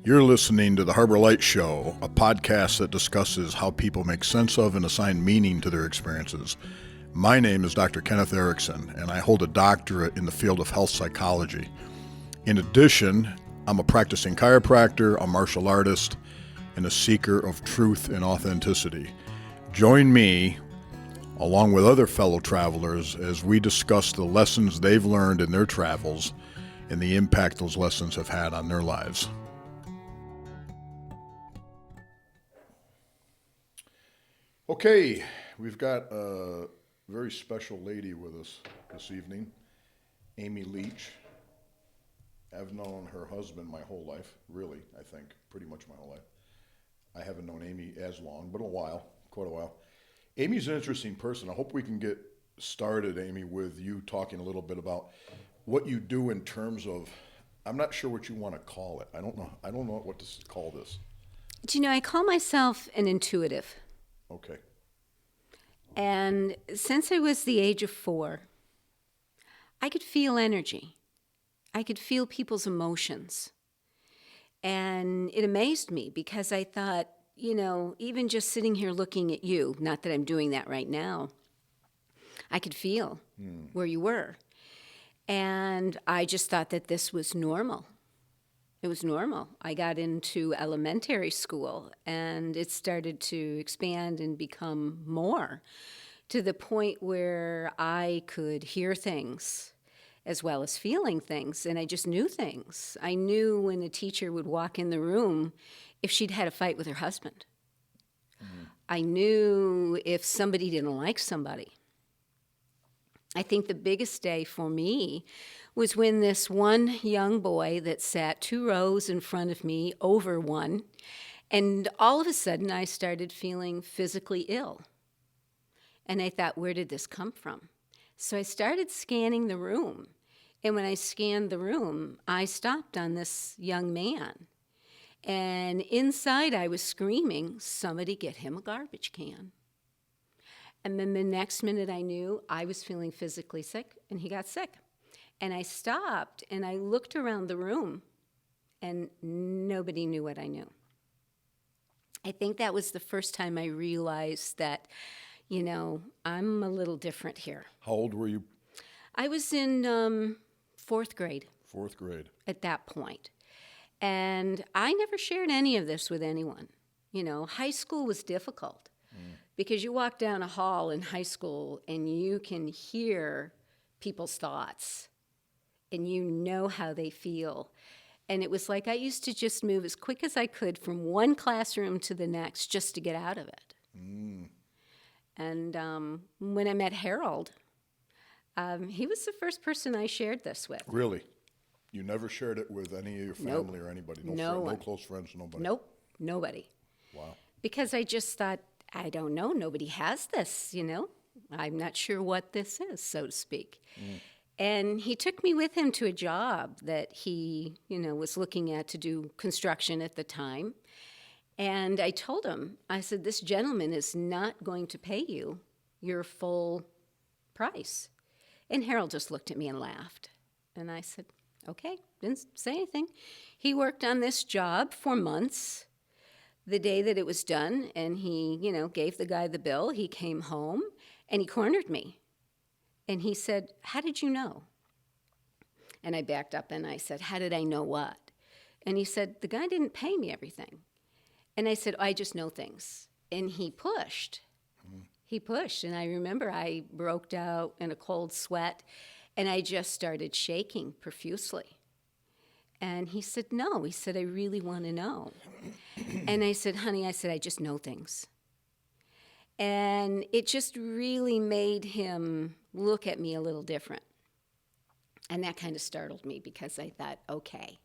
You're listening to the Harbor Light Show, a podcast that discusses how people make sense of and assign meaning to their experiences. My name is Dr. Kenneth Erickson, and I hold a doctorate in the field of health psychology. In addition, I'm a practicing chiropractor, a martial artist, and a seeker of truth and authenticity. Join me, along with other fellow travelers, as we discuss the lessons they've learned in their travels and the impact those lessons have had on their lives. Okay, we've got a very special lady with us this evening, Amy Leach. I've known her husband my whole life, really, I think, pretty much my whole life. I haven't known Amy as long, but quite a while. Amy's an interesting person. I hope we can get started, Amy, with you talking a little bit about what you do in terms of, I'm not sure what you want to call it. I don't know what to call this. Do you know, I call myself an intuitive. Okay. And since I was the age of 4, I could feel energy. I could feel people's emotions. And it amazed me because I thought, you know, even just sitting here looking at you, not that I'm doing that right now, I could feel where you were. And I just thought that this was normal. It was normal. I got into elementary school, and it started to expand and become more to the point where I could hear things as well as feeling things, and I just knew things. I knew when a teacher would walk in the room if she'd had a fight with her husband. I knew if somebody didn't like somebody. I think the biggest day for me was when this one young boy that sat 2 rows in front of me over one, and all of a sudden I started feeling physically ill. And I thought, where did this come from? So I started scanning the room. And when I scanned the room, I stopped on this young man. And inside I was screaming, somebody get him a garbage can. And then the next minute I knew I was feeling physically sick, and he got sick. And I stopped, and I looked around the room, and nobody knew what I knew. I think that was the first time I realized that, you know, I'm a little different here. How old were you? I was in 4th grade. 4th grade. At that point. And I never shared any of this with anyone. You know, high school was difficult. Because you walk down a hall in high school and you can hear people's thoughts and you know how they feel. And it was like I used to just move as quick as I could from one classroom to the next just to get out of it. And when I met Harold, he was the first person I shared this with. Really? You never shared it with any of your family or anybody? No close friends, nobody? Nope, nobody. Wow. Because I just thought, I don't know, nobody has this, you know. I'm not sure what this is, so to speak. And he took me with him to a job that he, you know, was looking at to do construction at the time. And I told him, I said, this gentleman is not going to pay you your full price. And Harold just looked at me and laughed. And I said, okay, didn't say anything. He worked on this job for months. The day that it was done, and he, you know, gave the guy the bill, he came home, and he cornered me. And he said, how did you know? And I backed up, and I said, how did I know what? And he said, the guy didn't pay me everything. And I said, I just know things. And he pushed. He pushed, and I remember I broke out in a cold sweat, and I just started shaking profusely. And he said, no. He said, I really want to know. And I said, honey, I just know things. And it just really made him look at me a little different. And that kind of startled me because I thought, okay,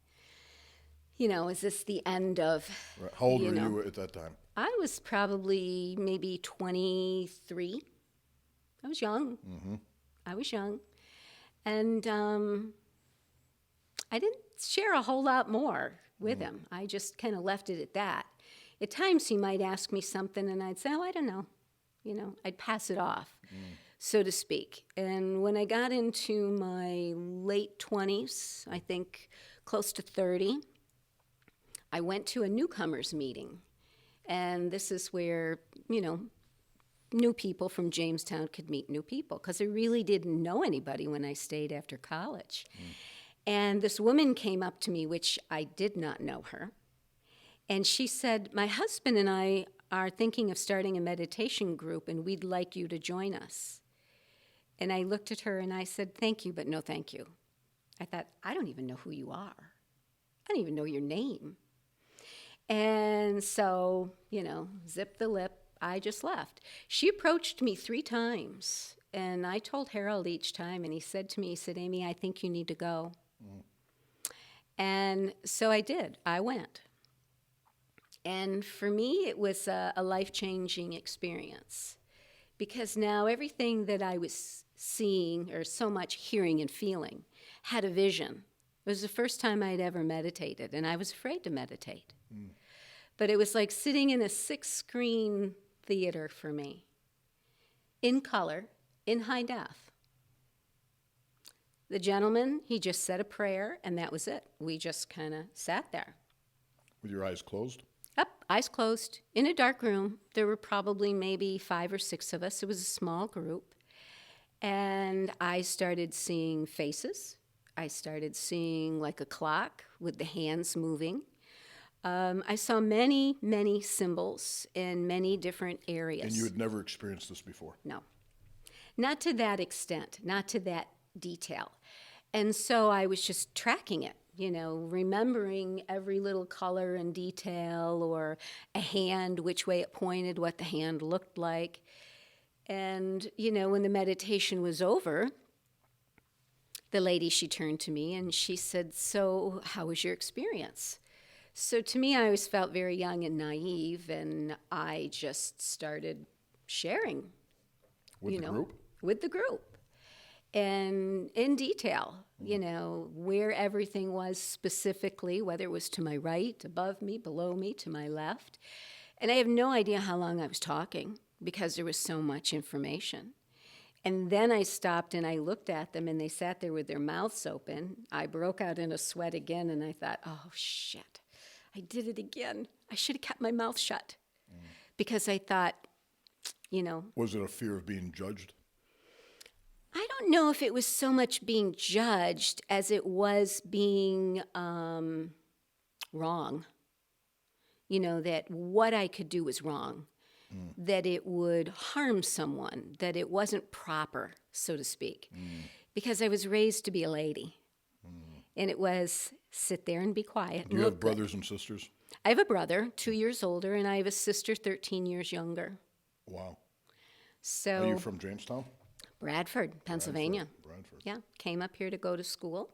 you know, is this the end of... Right. How old were you at that time? I was probably maybe 23. I was young. I was young. And I didn't share a whole lot more with him. I just kind of left it at that. At times he might ask me something and I'd say, oh, I don't know. You know, I'd pass it off, so to speak. And when I got into my late 20s, I think close to 30, I went to a newcomers meeting, and this is where, new people from Jamestown could meet new people, because I really didn't know anybody when I stayed after college. And this woman came up to me, which I did not know her, and she said, "My husband and I are thinking of starting a meditation group, and we'd like you to join us." And I looked at her and I said, "Thank you, but no thank you." I thought, I don't even know who you are. I don't even know your name. And so, zip the lip, I just left. She approached me 3 times, and I told Harold each time, and he said to me, "Amy, I think you need to go." And so I did. I went. And for me, it was a life-changing experience, because now everything that I was seeing, or so much hearing and feeling, had a vision. It was the first time I'd ever meditated, and I was afraid to meditate. But it was like sitting in a 6-screen theater for me, in color, in high def. The gentleman, he just said a prayer, and that was it. We just kind of sat there. With your eyes closed? Up, eyes closed, in a dark room. There were probably maybe 5 or 6 of us. It was a small group. And I started seeing faces. I started seeing like a clock with the hands moving. I saw many, many symbols in many different areas. And you had never experienced this before? No. Not to that extent, not to that detail. And so I was just tracking it, remembering every little color and detail, or a hand, which way it pointed, what the hand looked like. And, when the meditation was over, the lady, she turned to me and she said, "So how was your experience?" So to me, I always felt very young and naive, and I just started sharing. With the group? With the group. And in detail, where everything was specifically, whether it was to my right, above me, below me, to my left. And I have no idea how long I was talking, because there was so much information. And then I stopped and I looked at them, and they sat there with their mouths open. I broke out in a sweat again, and I thought, oh, shit, I did it again. I should have kept my mouth shut, because I thought, Was it a fear of being judged? I don't know if it was so much being judged as it was being wrong. That what I could do was wrong. That it would harm someone, that it wasn't proper, so to speak, because I was raised to be a lady. And it was sit there and be quiet. Do you have brothers and sisters? I have a brother, 2 years older, and I have a sister, 13 years younger. Wow. So, Are you from Jamestown? Bradford, Pennsylvania. Bradford. Yeah, came up here to go to school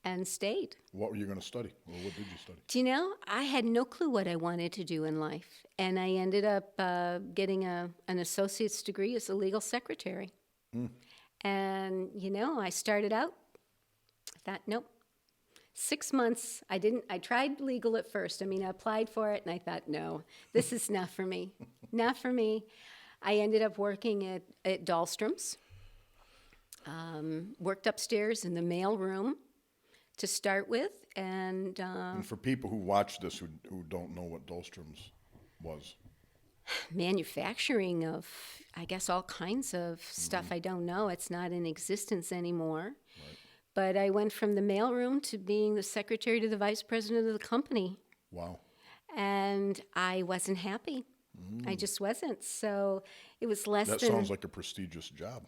and stayed. What were you going to study? Or what did you study? Do you know, I had no clue what I wanted to do in life. And I ended up getting an associate's degree as a legal secretary. And, I started out, I thought, nope. 6 months, I tried legal at first. I applied for it, and I thought, no, this is not for me. Not for me. I ended up working at Dahlstrom's. Worked upstairs in the mail room to start with, and for people who watch this who don't know what Dahlstrom's was. Manufacturing of, I guess, all kinds of stuff. I don't know. It's not in existence anymore. Right. But I went from the mailroom to being the secretary to the vice president of the company. Wow. And I wasn't happy. I just wasn't. So it was less than... That sounds like a prestigious job.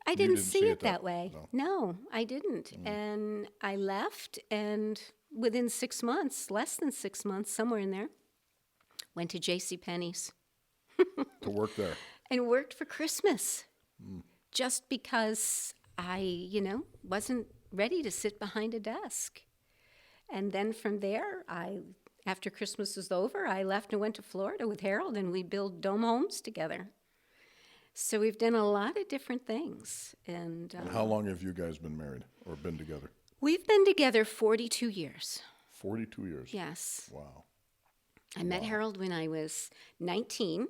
I didn't see it that way. No, I didn't. And I left, and within 6 months, less than 6 months, somewhere in there, went to JCPenney's. To work there. And worked for Christmas. Just because I, wasn't ready to sit behind a desk. And then from there, after Christmas was over, I left and went to Florida with Harold, and we built dome homes together. So we've done a lot of different things. And how long have you guys been married or been together? We've been together 42 years. 42 years? Yes. Wow. I met Harold when I was 19,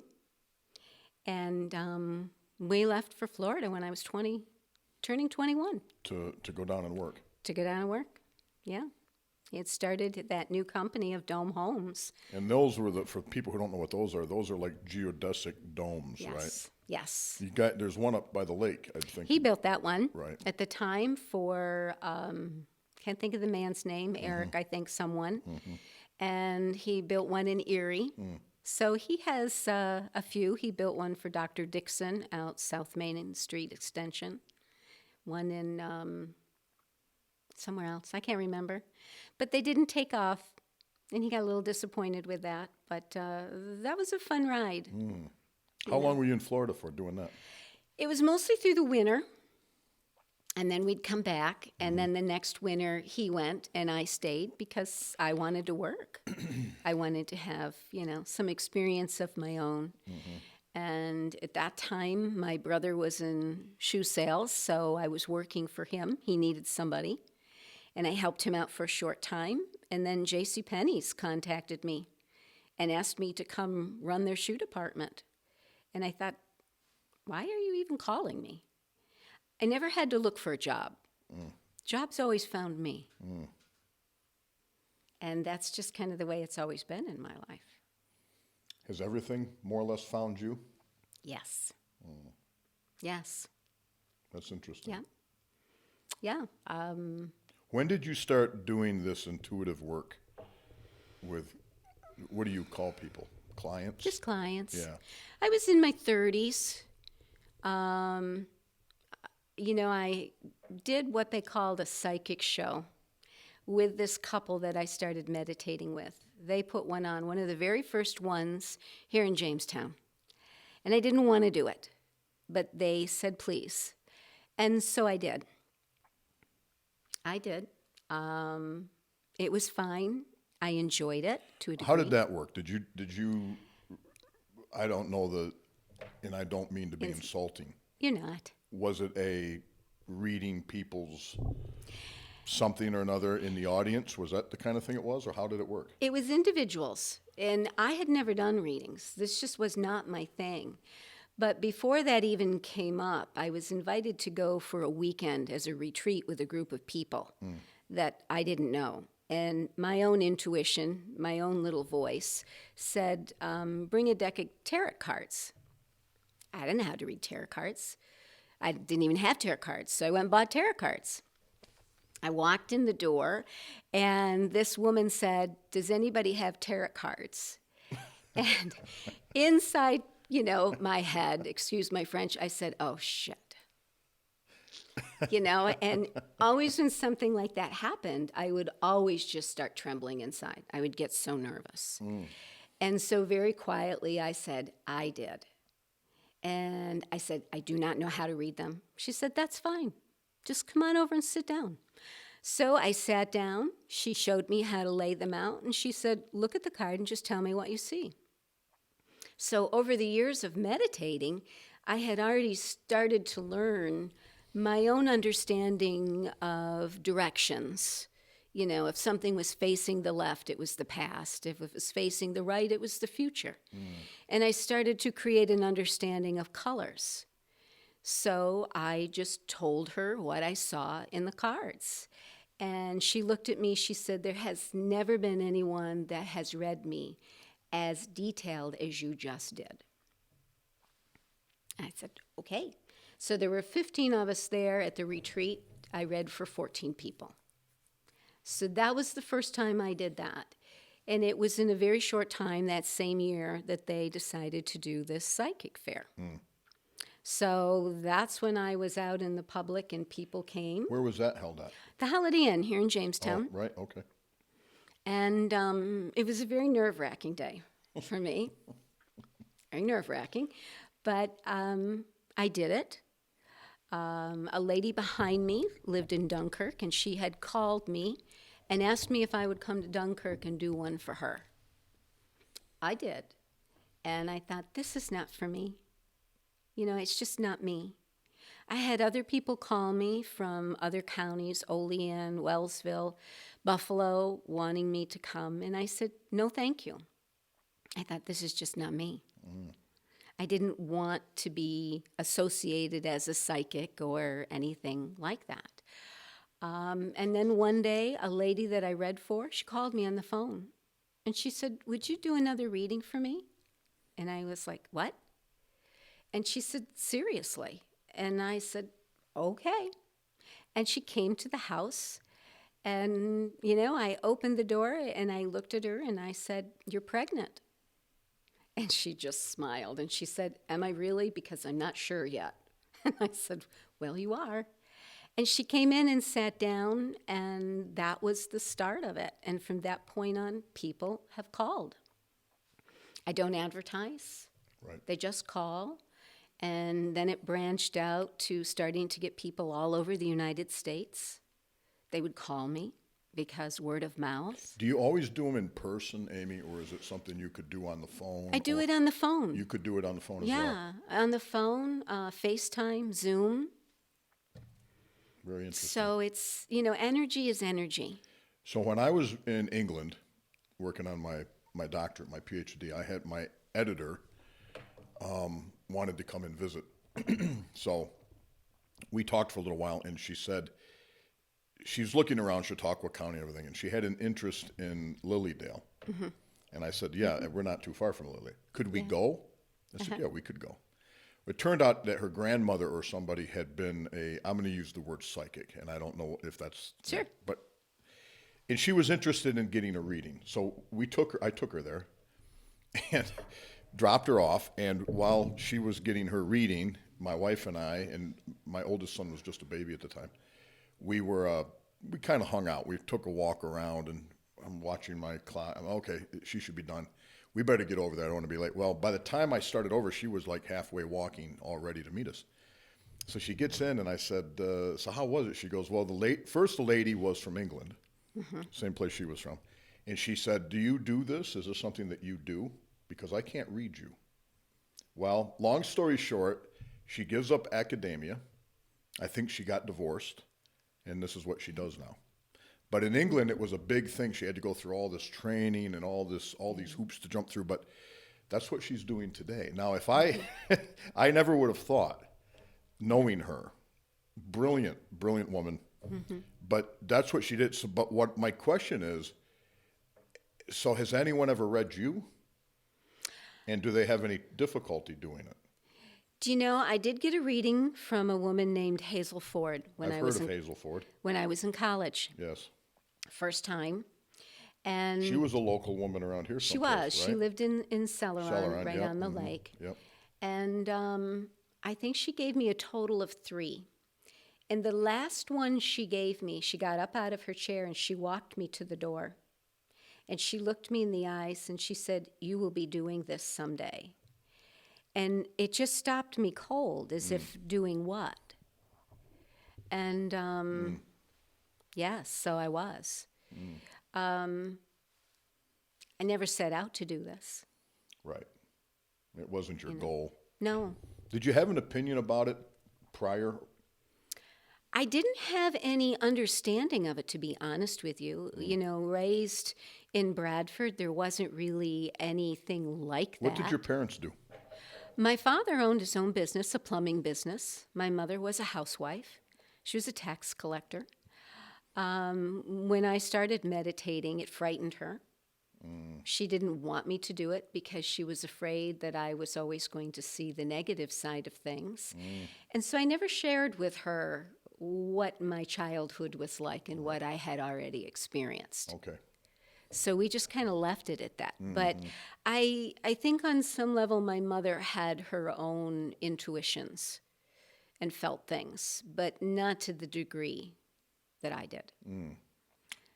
and we left for Florida when I was 20, turning 21. To go down and work? To go down and work, yeah. He had started that new company of dome homes. And those were for people who don't know what those are like geodesic domes, right? Yes, yes. There's one up by the lake, I think. He built that one Right. at the time for, can't think of the man's name, Eric, I think someone. And he built one in Erie. So he has a few. He built one for Dr. Dixon out South Main Street Extension. One in somewhere else. I can't remember. But they didn't take off, and he got a little disappointed with that. But that was a fun ride. How long were you in Florida for doing that? It was mostly through the winter, and then we'd come back, and then the next winter he went, and I stayed because I wanted to work. I wanted to have, some experience of my own. And at that time, my brother was in shoe sales, so I was working for him. He needed somebody. And I helped him out for a short time. And then JCPenney's contacted me and asked me to come run their shoe department. And I thought, why are you even calling me? I never had to look for a job. Jobs always found me. And that's just kind of the way it's always been in my life. Has everything more or less found you? Yes. Yes. That's interesting. Yeah. When did you start doing this intuitive work with, what do you call people? Clients? Just clients. Yeah. I was in my 30s. I did what they called a psychic show with this couple that I started meditating with. They put one on, one of the very first ones here in Jamestown. And I didn't want to do it, but they said please. And so I did. It was fine. I enjoyed it to a degree. How did that work? Did you, I don't know and I don't mean to be insulting. You're not. Was it a reading people's something or another in the audience? Was that the kind of thing it was, or how did it work? It was individuals, and I had never done readings. This just was not my thing. But before that even came up, I was invited to go for a weekend as a retreat with a group of people that I didn't know. And my own intuition, my own little voice, said, bring a deck of tarot cards. I didn't know how to read tarot cards. I didn't even have tarot cards, so I went and bought tarot cards. I walked in the door, and this woman said, does anybody have tarot cards? And inside, my head, excuse my French, I said, oh, shit. And always when something like that happened, I would always just start trembling inside. I would get so nervous. And so very quietly I said, I did. And I said, I do not know how to read them. She said, that's fine. Just come on over and sit down. So I sat down. She showed me how to lay them out. And she said, look at the card and just tell me what you see. So over the years of meditating, I had already started to learn my own understanding of directions. If something was facing the left, it was the past. If it was facing the right, it was the future. And I started to create an understanding of colors. So I just told her what I saw in the cards. And she looked at me, she said, there has never been anyone that has read me as detailed as you just did. I said, okay. So there were 15 of us there at the retreat. I read for 14 people. So that was the first time I did that. And it was in a very short time that same year that they decided to do this psychic fair. So that's when I was out in the public and people came. Where was that held at? The Holiday Inn here in Jamestown. Oh, right, okay. And it was a very nerve-wracking day for me. Very nerve-wracking. But I did it. A lady behind me lived in Dunkirk, and she had called me and asked me if I would come to Dunkirk and do one for her. I did. And I thought, this is not for me. It's just not me. I had other people call me from other counties, Olean, Wellsville, Buffalo, wanting me to come. And I said, no, thank you. I thought, this is just not me. I didn't want to be associated as a psychic or anything like that. And then one day, a lady that I read for, she called me on the phone. And she said, "Would you do another reading for me?" And I was like, "What?" And she said, "Seriously?" And I said, "Okay." And she came to the house. And, I opened the door and I looked at her and I said, "You're pregnant." And she just smiled and she said, "Am I really? Because I'm not sure yet." And I said, "Well, you are." And she came in and sat down, and that was the start of it. And from that point on, people have called. I don't advertise. Right. They just call. And then it branched out to starting to get people all over the United States. They would call me because word of mouth. Do you always do them in person, Amy, or is it something you could do on the phone? I do it on the phone. You could do it on the phone as well? Yeah, on the phone, FaceTime, Zoom. Very interesting. So it's, energy is energy. So when I was in England working on my doctorate, my PhD, I had my editor wanted to come and visit. So we talked for a little while, and she said, she's looking around Chautauqua County and everything, and she had an interest in Lilydale. Mm-hmm. And I said, "Yeah, we're not too far from Lily. Could we go?" I said, "Yeah, we could go." It turned out that her grandmother or somebody had been I'm going to use the word psychic, and I don't know if that's... Sure. And she was interested in getting a reading. So I took her there and dropped her off. And while she was getting her reading, my wife and I, and my oldest son was just a baby at the time, we kind of hung out. We took a walk around, and I'm watching my clock. Okay, she should be done. We better get over there. I don't want to be late. Well, by the time I started over, she was like halfway walking, all ready to meet us. So she gets in, and I said, "So how was it?" She goes, "Well, the lady was from England, same place she was from, and she said, 'Do you do this? Is this something that you do? Because I can't read you.'" Well, long story short, she gives up academia. I think she got divorced, and this is what she does now. But in England, it was a big thing. She had to go through all this training and all these hoops to jump through. But that's what she's doing today. Now, if I never would have thought, knowing her, brilliant woman. Mm-hmm. But that's what she did. So, but what my question is, so has anyone ever read you? And do they have any difficulty doing it? Do you know, I did get a reading from a woman named Hazel Ford I've heard of Hazel Ford. When I was in college. Yes. First time. And she was a local woman around here someplace, she was. Right? She lived in Celeron, right yep. on the Mm-hmm. lake. Yep. And I think she gave me a total of 3. And the last one she gave me, she got up out of her chair and she walked me to the door. And she looked me in the eyes and she said, "You will be doing this someday." And it just stopped me cold, as if doing what? And yes, so I was. I never set out to do this. Right. It wasn't your goal. No. Did you have an opinion about it prior? I didn't have any understanding of it, to be honest with you. Raised in Bradford, there wasn't really anything like that. What did your parents do? My father owned his own business, a plumbing business. My mother was a housewife. She was a tax collector. When I started meditating, it frightened her. She didn't want me to do it because she was afraid that I was always going to see the negative side of things. And so I never shared with her what my childhood was like and what I had already experienced. Okay. So we just kind of left it at that. But I think on some level my mother had her own intuitions and felt things, but not to the degree that I did.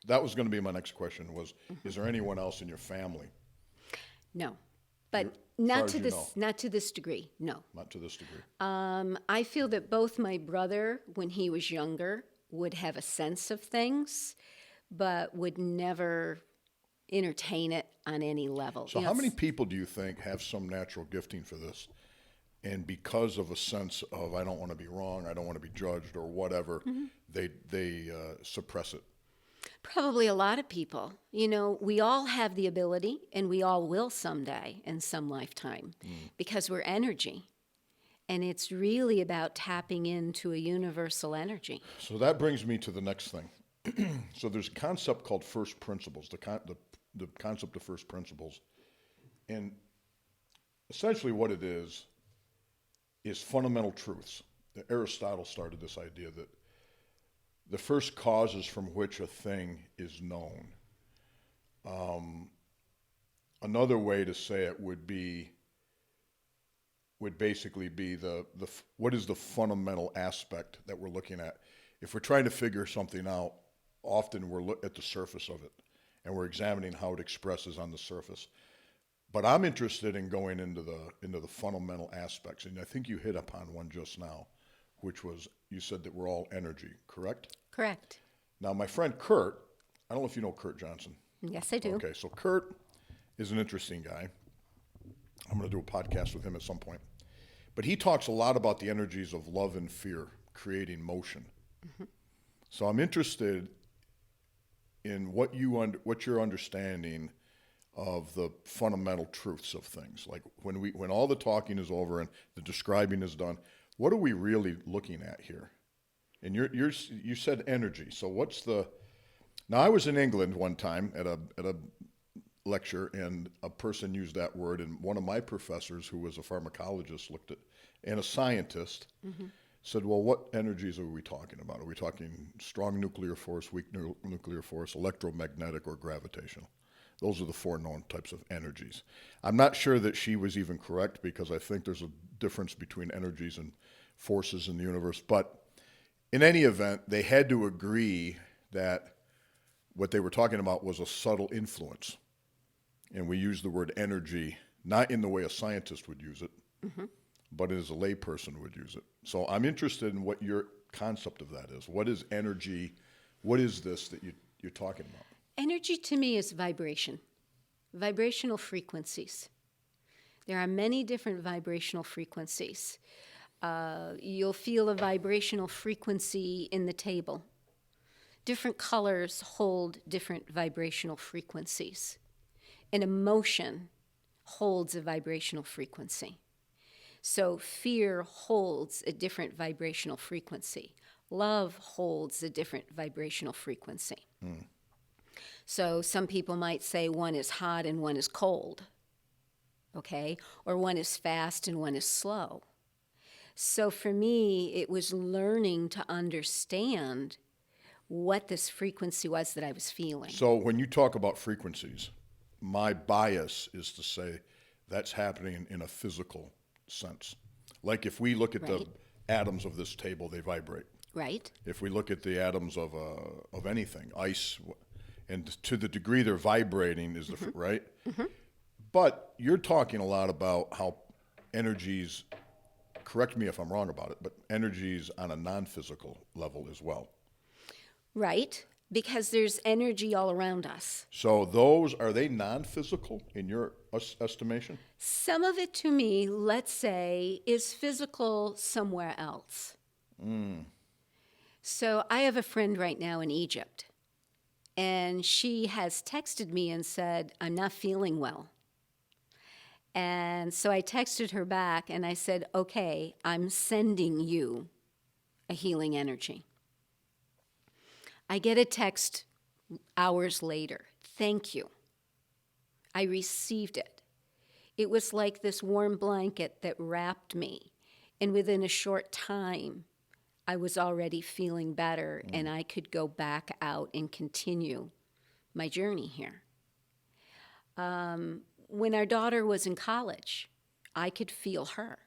That was going to be my next question was, is there anyone else in your family? No. But As far not as to you this know. Not to this degree, no. Not to this degree. I feel that both my brother, when he was younger, would have a sense of things, but would never entertain it on any level. So how many people do you think have some natural gifting for this? And because of a sense of, I don't want to be wrong, I don't want to be judged or whatever, they suppress it? Probably a lot of people. We all have the ability, and we all will someday in some lifetime, because we're energy. And it's really about tapping into a universal energy. So that brings me to the next thing. So there's a concept called first principles, the concept of first principles. And essentially what it is fundamental truths. Aristotle started this idea that the first causes from which a thing is known. Another way to say it would basically be what is the fundamental aspect that we're looking at. If we're trying to figure something out, often we're at the surface of it, and we're examining how it expresses on the surface. But I'm interested in going into the fundamental aspects, and I think you hit upon one just now, which was, you said that we're all energy, correct? Correct. Now, my friend Kurt, I don't know if you know Kurt Johnson. Yes, I do. Okay, so Kurt is an interesting guy. I'm going to do a podcast with him at some point. But he talks a lot about the energies of love and fear creating motion. Mm-hmm. So I'm interested in what your understanding of the fundamental truths of things. Like when all the talking is over and the describing is done, what are we really looking at here? And you said energy. So what's the? Now I was in England one time at a lecture, and a person used that word, and one of my professors, who was a pharmacologist, looked at, and a scientist, mm-hmm. said, well, what energies are we talking about? Are we talking strong nuclear force, weak nuclear force, electromagnetic, or gravitational? Those are the four known types of energies. I'm not sure that she was even correct, because I think there's a difference between energies and forces in the universe. But in any event, they had to agree that what they were talking about was a subtle influence. And we use the word energy, not in the way a scientist would use it, mm-hmm. but as a layperson would use it. So I'm interested in what your concept of that is. What is energy? What is this that you're talking about? Energy to me is vibration, vibrational frequencies. There are many different vibrational frequencies. You'll feel a vibrational frequency in the table. Different colors hold different vibrational frequencies. An emotion holds a vibrational frequency. So fear holds a different vibrational frequency. Love holds a different vibrational frequency. Mm. So some people might say one is hot and one is cold, okay? Or one is fast and one is slow. So for me, it was learning to understand what this frequency was that I was feeling. So when you talk about frequencies, my bias is to say that's happening in a physical sense. Like if we look at the atoms of this table, they vibrate. Right. If we look at the atoms of anything, ice, and to the degree they're vibrating is mm-hmm. Right? Mm-hmm. But you're talking a lot about how energies, correct me if I'm wrong about it, but energies on a non-physical level as well. Right. Because there's energy all around us. So are they non-physical in your estimation? Some of it, to me, let's say, is physical somewhere else. Mm. So I have a friend right now in Egypt, and she has texted me and said, I'm not feeling well. And so I texted her back, and I said, okay, I'm sending you a healing energy. I get a text hours later. Thank you. I received it. It was like this warm blanket that wrapped me. And within a short time, I was already feeling better, and I could go back out and continue my journey here. When our daughter was in college, I could feel her.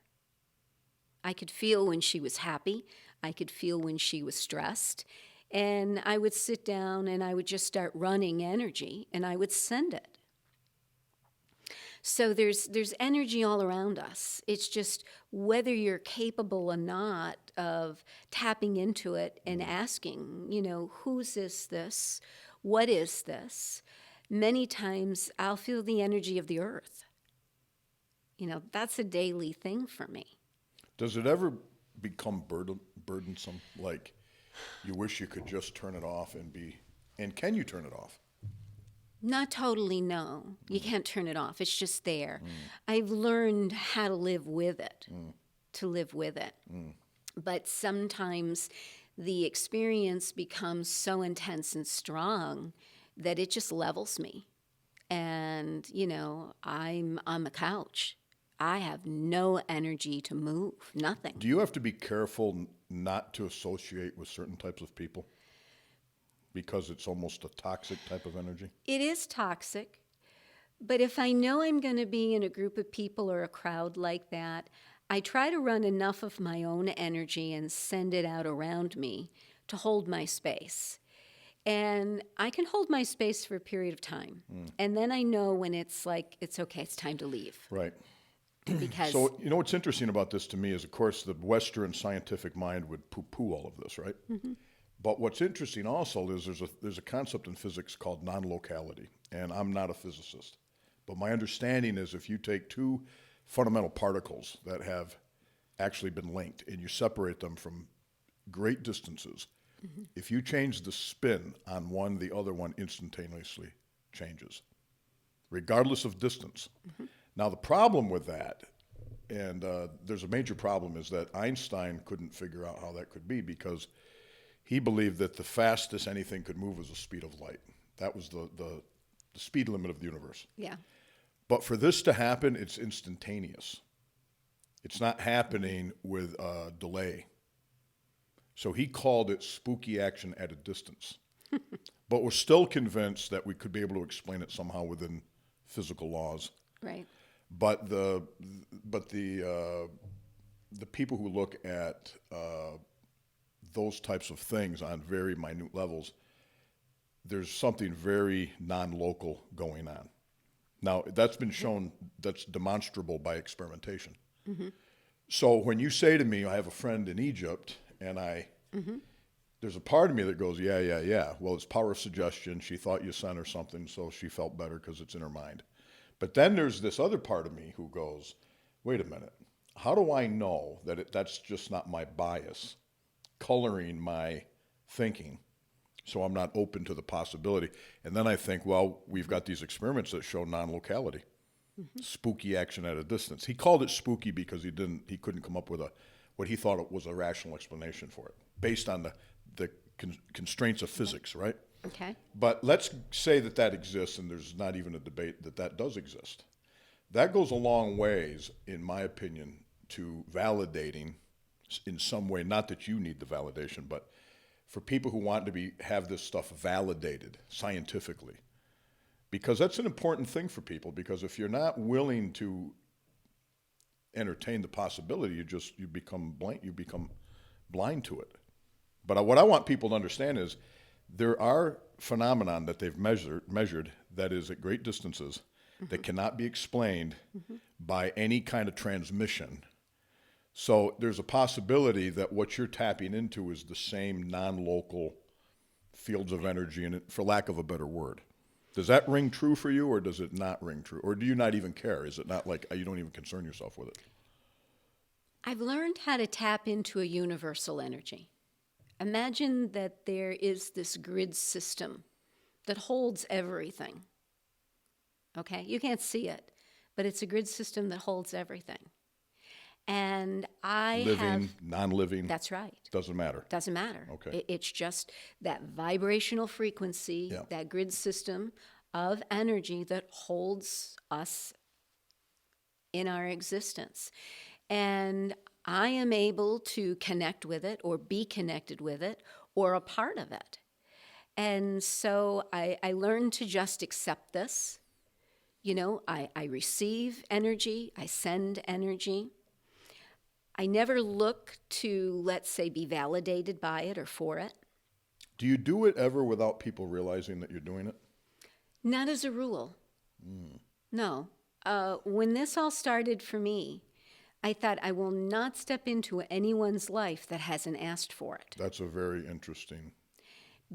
I could feel when she was happy. I could feel when she was stressed. And I would sit down and I would just start running energy, and I would send it. So there's energy all around us. It's just whether you're capable or not of tapping into it and asking, whose is this? What is this? Many times I'll feel the energy of the earth. That's a daily thing for me. Does it ever become burdensome? Like, you wish you could just turn it off and can you turn it off? Not totally, no. You can't turn it off. It's just there. I've learned how to live with it. to live with it. But sometimes the experience becomes so intense and strong that it just levels me. And, I'm on the couch. I have no energy to move, nothing. Do you have to be careful not to associate with certain types of people? Because it's almost a toxic type of energy? It is toxic. But if I know I'm going to be in a group of people or a crowd like that, I try to run enough of my own energy and send it out around me to hold my space. And I can hold my space for a period of time. And then I know when it's like, it's okay, it's time to leave. Right. Because So, what's interesting about this to me is, of course, the Western scientific mind would poo-poo all of this, right? But what's interesting also is there's a concept in physics called non-locality. And I'm not a physicist. But my understanding is if you take two fundamental particles that have actually been linked and you separate them from great distances, if you change the spin on one, the other one instantaneously changes, regardless of distance. Now, the problem with that, and there's a major problem, is that Einstein couldn't figure out how that could be because he believed that the fastest anything could move was the speed of light. That was the speed limit of the universe. yeah. But for this to happen, it's instantaneous. It's not happening with a delay. So he called it spooky action at a distance. But we're still convinced that we could be able to explain it somehow within physical laws. Right. But the people who look at those types of things on very minute levels, there's something very non-local going on. Now, that's been shown, that's demonstrable by experimentation. So when you say to me, I have a friend in Egypt, and there's a part of me that goes, yeah. Well, it's power of suggestion. She thought you sent her something, so she felt better because it's in her mind. But then there's this other part of me who goes, wait a minute. How do I know that that's just not my bias coloring my thinking? So I'm not open to the possibility. And then I think, well, we've got these experiments that show non-locality, spooky action at a distance. He called it spooky because he couldn't come up with what he thought was a rational explanation for it, based on the constraints of physics, right? Okay. But let's say that exists, and there's not even a debate that does exist. That goes a long ways, in my opinion, to validating in some way, not that you need the validation, but for people who want to have this stuff validated scientifically. Because that's an important thing for people, because if you're not willing to entertain the possibility, you become blind to it. But what I want people to understand is there are phenomenon that they've measured that is at great distances that cannot be explained by any kind of transmission. So there's a possibility that what you're tapping into is the same non-local fields of energy, and for lack of a better word. Does that ring true for you, or does it not ring true? Or do you not even care? Is it not like you don't even concern yourself with it? I've learned how to tap into a universal energy. Imagine that there is this grid system that holds everything. Okay? You can't see it, but it's a grid system that holds everything. And Living, non-living? That's right. Doesn't matter. Doesn't matter. Okay. It's just that vibrational frequency, that grid system of energy that holds us in our existence. And I am able to connect with it or be connected with it or a part of it. And so I learned to just accept this. I receive energy, I send energy. I never look to, let's say, be validated by it or for it. Do you do it ever without people realizing that you're doing it? Not as a rule. No. When this all started for me, I thought I will not step into anyone's life that hasn't asked for it. That's a very interesting.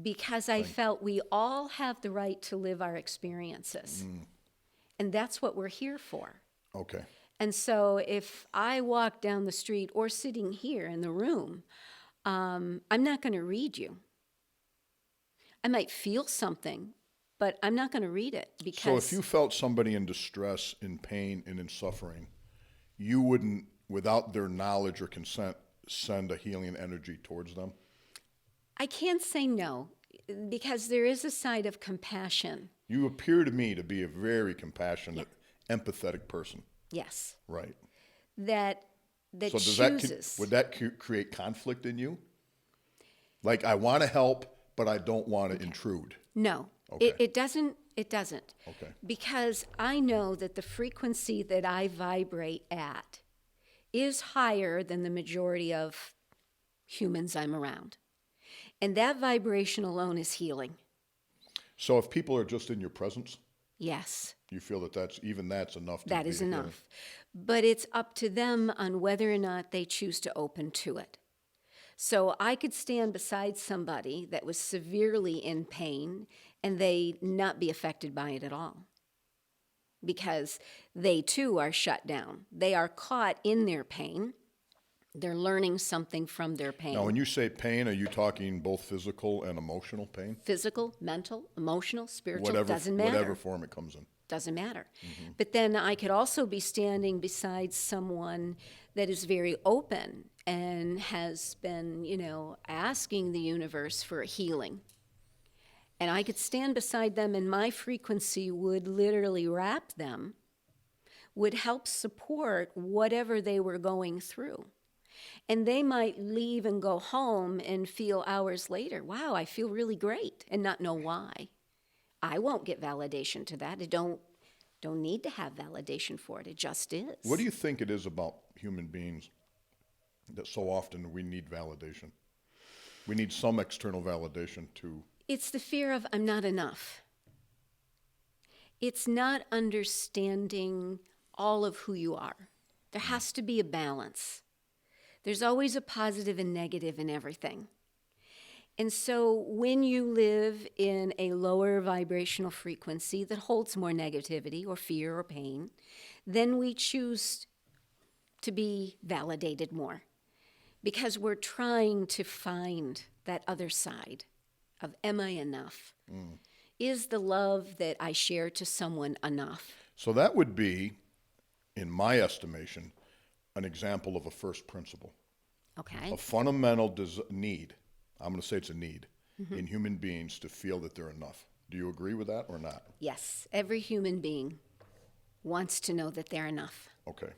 Because I felt we all have the right to live our experiences. And that's what we're here for. Okay. And so if I walk down the street or sitting here in the room, I'm not going to read you. I might feel something, but I'm not going to read it because... So if you felt somebody in distress, in pain, and in suffering, you wouldn't without their knowledge or consent, send a healing energy towards them? I can't say no, because there is a side of compassion. You appear to me to be a very compassionate, empathetic person. Yes. Right. That So does chooses. would that create conflict in you? Like, I want to help, but I don't want to intrude. No, Okay. it doesn't. It doesn't. Okay. Because I know that the frequency that I vibrate at is higher than the majority of humans I'm around. And that vibration alone is healing. So if people are just in your presence, Yes, you feel that that's enough to that be is a healing? enough. But it's up to them on whether or not they choose to open to it. So I could stand beside somebody that was severely in pain and they not be affected by it at all, because they too are shut down. They are caught in their pain. They're learning something from their pain. Now, when you say pain, are you talking both physical and emotional pain? Physical, mental, emotional, spiritual, doesn't matter. Whatever form it comes in. Doesn't matter. Mm-hmm. But then I could also be standing beside someone that is very open and has been, asking the universe for a healing. And I could stand beside them, and my frequency would literally wrap them, would help support whatever they were going through. And they might leave and go home and feel hours later, wow, I feel really great, and not know why. I won't get validation to that. I don't need to have validation for it. It just is. What do you think it is about human beings that so often we need validation? We need some external validation to... It's the fear of I'm not enough. It's not understanding all of who you are. There has to be a balance. There's always a positive and negative in everything. And so when you live in a lower vibrational frequency that holds more negativity or fear or pain, then we choose to be validated more, because we're trying to find that other side of, am I enough? Is the love that I share to someone enough? So that would be, in my estimation, an example of a first principle. Okay. A fundamental need, I'm going to say it's a need, in human beings to feel that they're enough. Do you agree with that or not? Yes. Every human being wants to know that they're enough. Okay.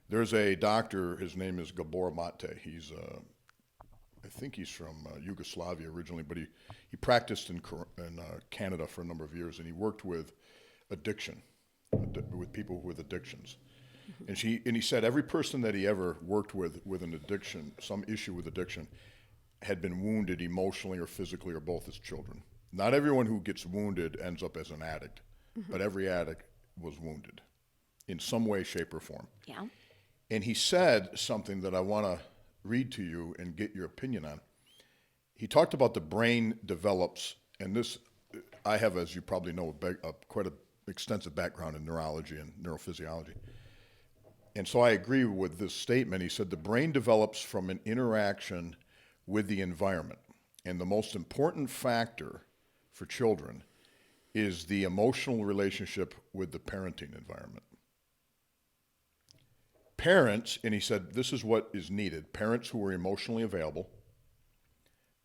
There's a doctor, his name is Gabor Mate. He's, I think he's from Yugoslavia originally, but he practiced in Canada for a number of years, and he worked with addiction, with people with addictions. And he said every person that he ever worked with an addiction, some issue with addiction, had been wounded emotionally or physically or both as children. Not everyone who gets wounded ends up as an addict, but every addict was wounded in some way, shape, or form. Yeah. And he said something that I want to read to you and get your opinion on. He talked about the brain develops, and this, I have, as you probably know, quite an extensive background in neurology and neurophysiology. And so I agree with this statement. He said the brain develops from an interaction with the environment. And the most important factor for children is the emotional relationship with the parenting environment. Parents, and he said this is what is needed, parents who are emotionally available,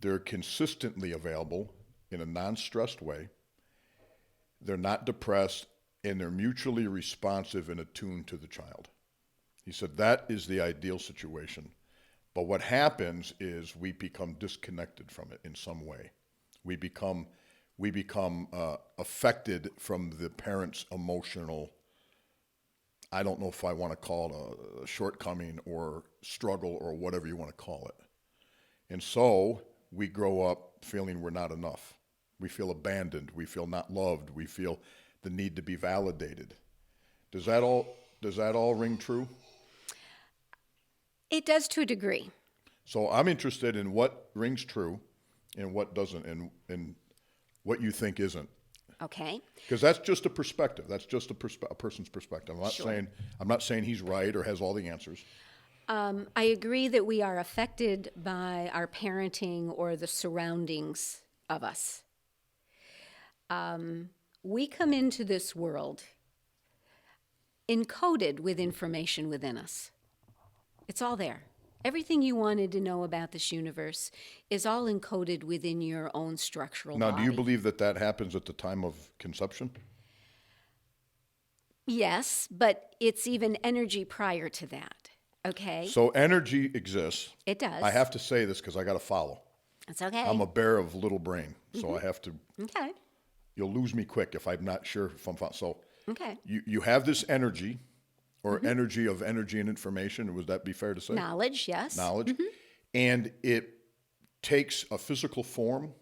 they're consistently available in a non-stressed way, they're not depressed, and they're mutually responsive and attuned to the child. He said that is the ideal situation. But what happens is we become disconnected from it in some way. We become affected from the parent's emotional, I don't know if I want to call it a shortcoming or struggle or whatever you want to call it. And so we grow up feeling we're not enough. We feel abandoned. We feel not loved. We feel the need to be validated. Does that all ring true? It does to a degree. So I'm interested in what rings true and what doesn't, and what you think isn't. Okay. Because that's just a perspective. That's just a person's perspective. I'm not saying he's right or has all the answers. I agree that we are affected by our parenting or the surroundings of us. We come into this world encoded with information within us. It's all there. Everything you wanted to know about this universe is all encoded within your own structural Now, body. do you believe that that happens at the time of conception? Yes, but it's even energy prior to that. Okay? So energy exists. It does. I have to say this because I got to follow. It's okay. I'm a bear of little brain, so I have to. Okay. You'll lose me quick if I'm not sure if I'm following. So Okay. you have this energy, or energy of energy and information. Would that be fair to say? Knowledge, yes. Knowledge, and it takes a physical form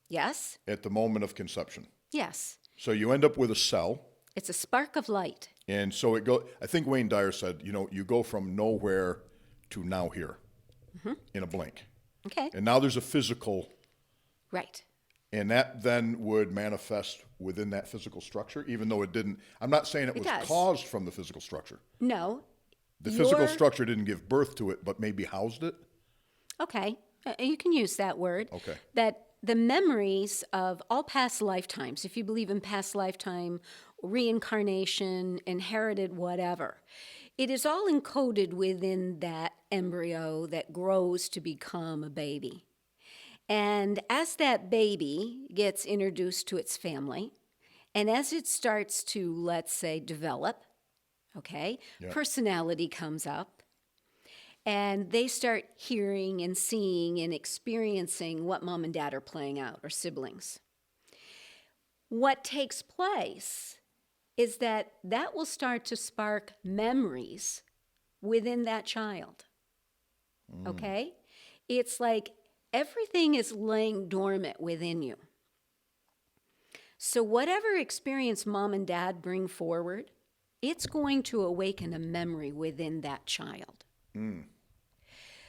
Yes. at the moment of conception. Yes. So you end up with a cell. It's a spark of light. And so it go. I think Wayne Dyer said, you go from nowhere to now here in a blink. Okay. And now there's a physical, Right. and that then would manifest within that physical structure, even though it didn't. I'm not saying it was does. caused from the physical structure. No. The physical Your- structure didn't give birth to it, but maybe housed it. Okay. You can use that word. Okay. That the memories of all past lifetimes, if you believe in past lifetime, reincarnation, inherited whatever, it is all encoded within that embryo that grows to become a baby. And as that baby gets introduced to its family, and as it starts to, let's say, develop, okay, personality comes up, and they start hearing and seeing and experiencing what mom and dad are playing out, or siblings. What takes place is that will start to spark memories within that child. Okay? It's like everything is laying dormant within you. So whatever experience mom and dad bring forward, it's going to awaken a memory within that child.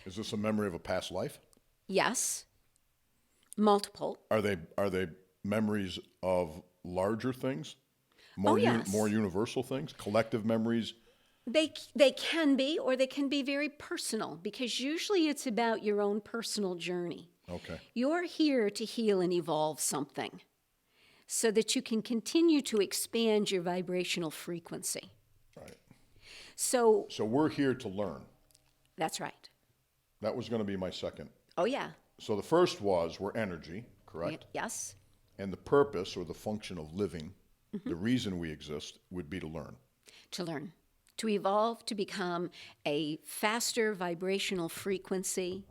Is this a memory of a past life? Yes. Multiple. Are they memories of larger things? More yes. more universal things? Collective memories? They can be, or they can be very personal, because usually it's about your own personal journey. Okay. You're here to heal and evolve something so that you can continue to expand your vibrational frequency. Right. So So we're here to learn. that's right. That was going to be my second. Oh, yeah. So the first was we're energy, correct? Yes. And the purpose or the function of living, the reason we exist, would be to learn. To learn, to evolve, to become a faster vibrational frequency.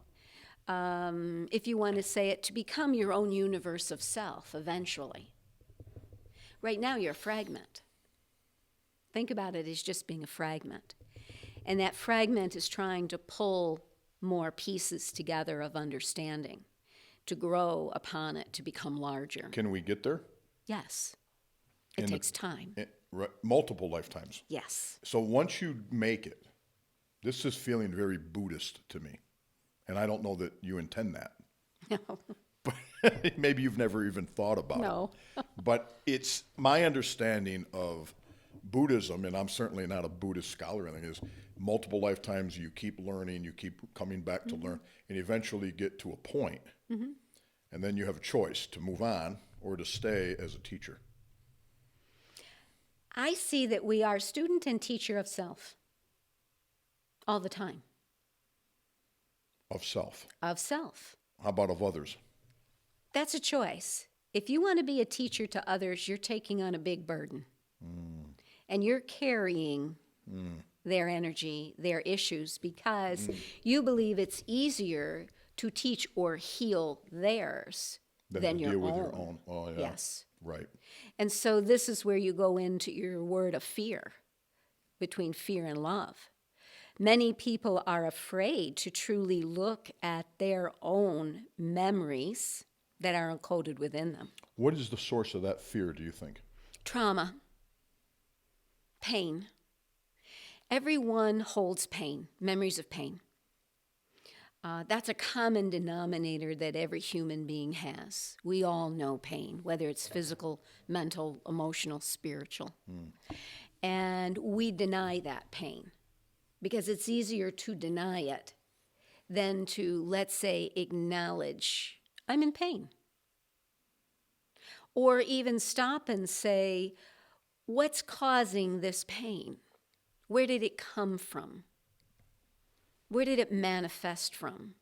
If you want to say it, to become your own universe of self eventually. Right now, you're a fragment. Think about it as just being a fragment. And that fragment is trying to pull more pieces together of understanding, to grow upon it, to become larger. Can we get there? Yes. It takes time. Multiple lifetimes. Yes. So once you make it, this is feeling very Buddhist to me. And I don't know that you intend that. No. But maybe you've never even thought about No. it. But it's my understanding of Buddhism, and I'm certainly not a Buddhist scholar or anything, is multiple lifetimes you keep learning, you keep coming back to learn, and eventually get to a point. And then you have a choice to move on or to stay as a teacher. I see that we are student and teacher of self all the time. Of self. Of self. How about of others? That's a choice. If you want to be a teacher to others, you're taking on a big burden. And you're carrying their energy, their issues, because you believe it's easier to teach or heal theirs than to your deal own. with your own. Oh, yeah. Yes. Right. And so this is where you go into your word of fear, between fear and love. Many people are afraid to truly look at their own memories that are encoded within them. What is the source of that fear, do you think? Trauma, pain. Everyone holds pain, memories of pain. That's a common denominator that every human being has. We all know pain, whether it's physical, mental, emotional, spiritual. And we deny that pain because it's easier to deny it than to, let's say, acknowledge, I'm in pain. Or even stop and say, what's causing this pain? Where did it come from? Where did it manifest from?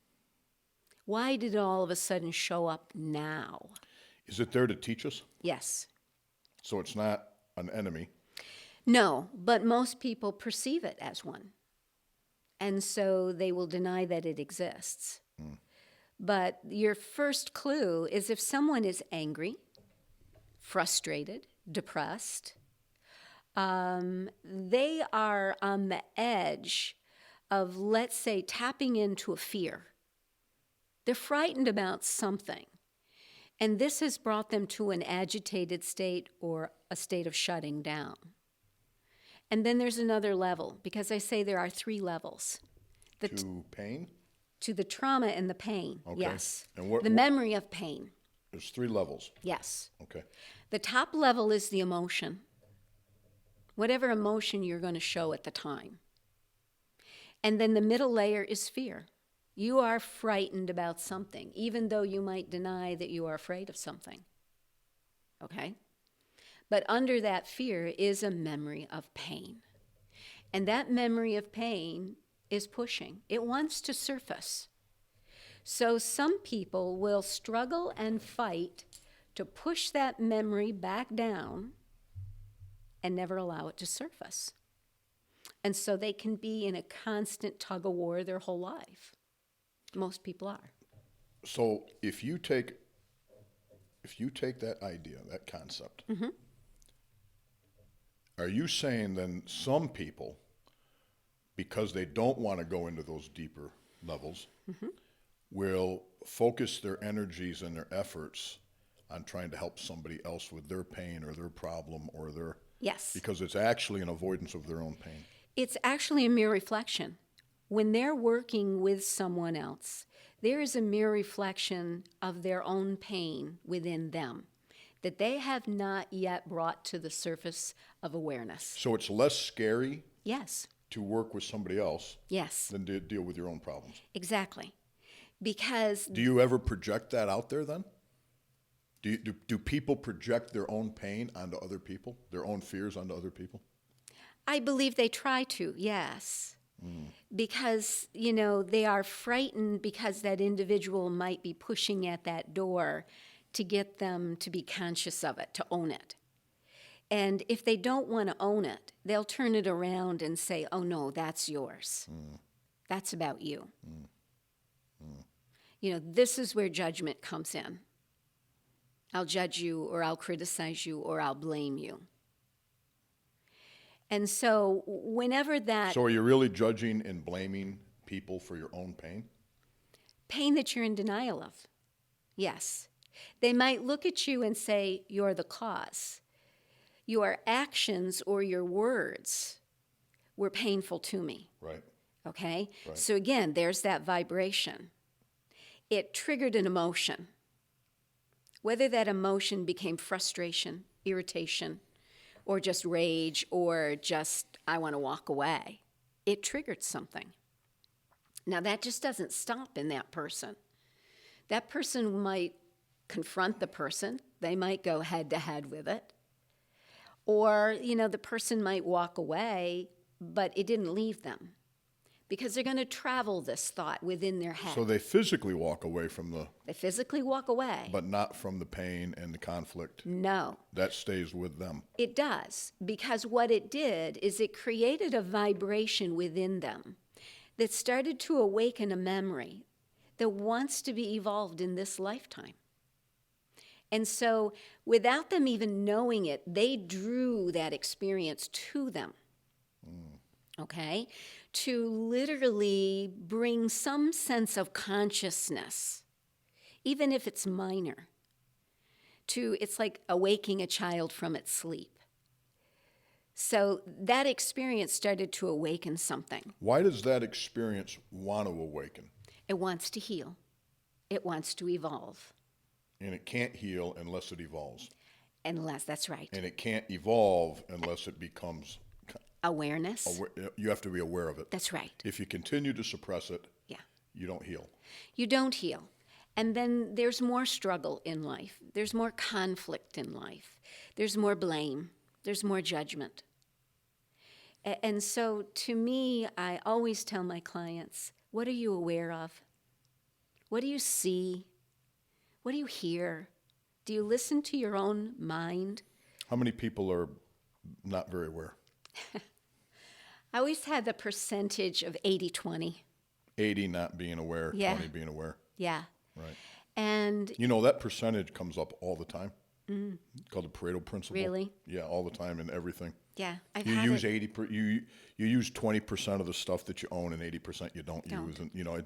Why did it all of a sudden show up now? Is it there to teach us? Yes. So it's not an enemy. No, but most people perceive it as one. And so they will deny that it exists. But your first clue is if someone is angry, frustrated, depressed, they are on the edge of, let's say, tapping into a fear. They're frightened about something. And this has brought them to an agitated state or a state of shutting down. And then there's another level, because I say there are 3 levels. To pain? To the trauma and the pain, Okay. yes. And the memory of pain. There's 3 levels. Yes. Okay. The top level is the emotion, whatever emotion you're going to show at the time. And then the middle layer is fear. You are frightened about something, even though you might deny that you are afraid of something. Okay? But under that fear is a memory of pain. And that memory of pain is pushing. It wants to surface. So some people will struggle and fight to push that memory back down and never allow it to surface. And so they can be in a constant tug of war their whole life. Most people are. So if you take that idea, that concept, are you saying then some people, because they don't want to go into those deeper levels, will focus their energies and their efforts on trying to help somebody else with their pain or their problem or their... Yes. Because it's actually an avoidance of their own pain. It's actually a mere reflection. When they're working with someone else, there is a mere reflection of their own pain within them that they have not yet brought to the surface of awareness. So it's less scary Yes. to work with somebody else Yes. than to deal with your own problems. Exactly. Because Do you ever project that out there then? Do people project their own pain onto other people, their own fears onto other people? I believe they try to, yes. Because, they are frightened because that individual might be pushing at that door to get them to be conscious of it, to own it. And if they don't want to own it, they'll turn it around and say, oh, no, that's yours. That's about you. This is where judgment comes in. I'll judge you, or I'll criticize you, or I'll blame you. And so whenever that... So are you really judging and blaming people for your own pain? Pain that you're in denial of, yes. They might look at you and say, you're the cause. Your actions or your words were painful to me. Right. Okay? Right. So again, there's that vibration. It triggered an emotion. Whether that emotion became frustration, irritation, or just rage, or just, I want to walk away, it triggered something. Now, that just doesn't stop in that person. That person might confront the person. They might go head to head with it. Or, the person might walk away, but it didn't leave them. Because they're going to travel this thought within their head. So they physically walk away from the... They physically walk away. But not from the pain and the conflict. No. That stays with them. It does. Because what it did is it created a vibration within them that started to awaken a memory that wants to be evolved in this lifetime. And so without them even knowing it, they drew that experience to them. Okay? To literally bring some sense of consciousness, even if it's minor. It's like awaking a child from its sleep. So that experience started to awaken something. Why does that experience want to awaken? It wants to heal. It wants to evolve. And it can't heal unless it evolves. That's right. And it can't evolve unless it becomes... Awareness. You have to be aware of it. That's right. If you continue to suppress it, you don't heal. You don't heal. And then there's more struggle in life. There's more conflict in life. There's more blame. There's more judgment. And so to me, I always tell my clients, What are you aware of? What do you see? What do you hear? Do you listen to your own mind? How many people are not very aware? I always had the percentage of 80-20. 80 not being aware, Yeah. 20 being aware. Yeah. Right. And You know, that percentage comes up all the time. Called the Pareto principle. Really? Yeah, all the time in everything. yeah, I've You had use it. 80 you use 20% of the stuff that you own and 80% you don't use, and you know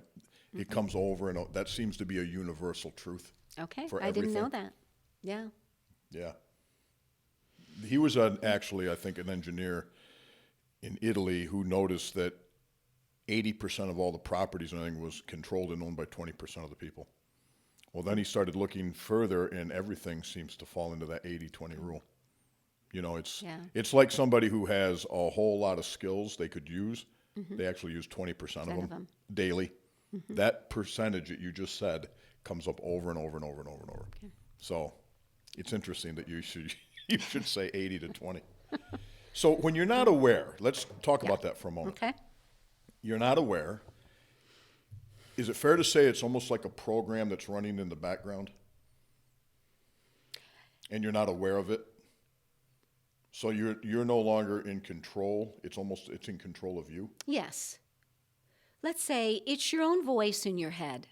it comes over, and that seems to be a universal truth. Okay, for I didn't know everything. that. Yeah. Yeah. He was actually, I think, an engineer in Italy who noticed that 80% of all the properties and everything was controlled and owned by 20% of the people. Well, then he started looking further, and everything seems to fall into that 80-20 rule. You know, Yeah. it's like somebody who has a whole lot of skills they could use. They actually use 20% of them daily. That percentage that you just said comes up over and over and over and over and over. Okay. So it's interesting that you should say 80 to 20. So when you're not aware, let's talk about that for a moment. Okay. You're not aware. Is it fair to say it's almost like a program that's running in the background and you're not aware of it? So you're no longer in control. It's in control of you. Yes. Let's say it's your own voice in your head.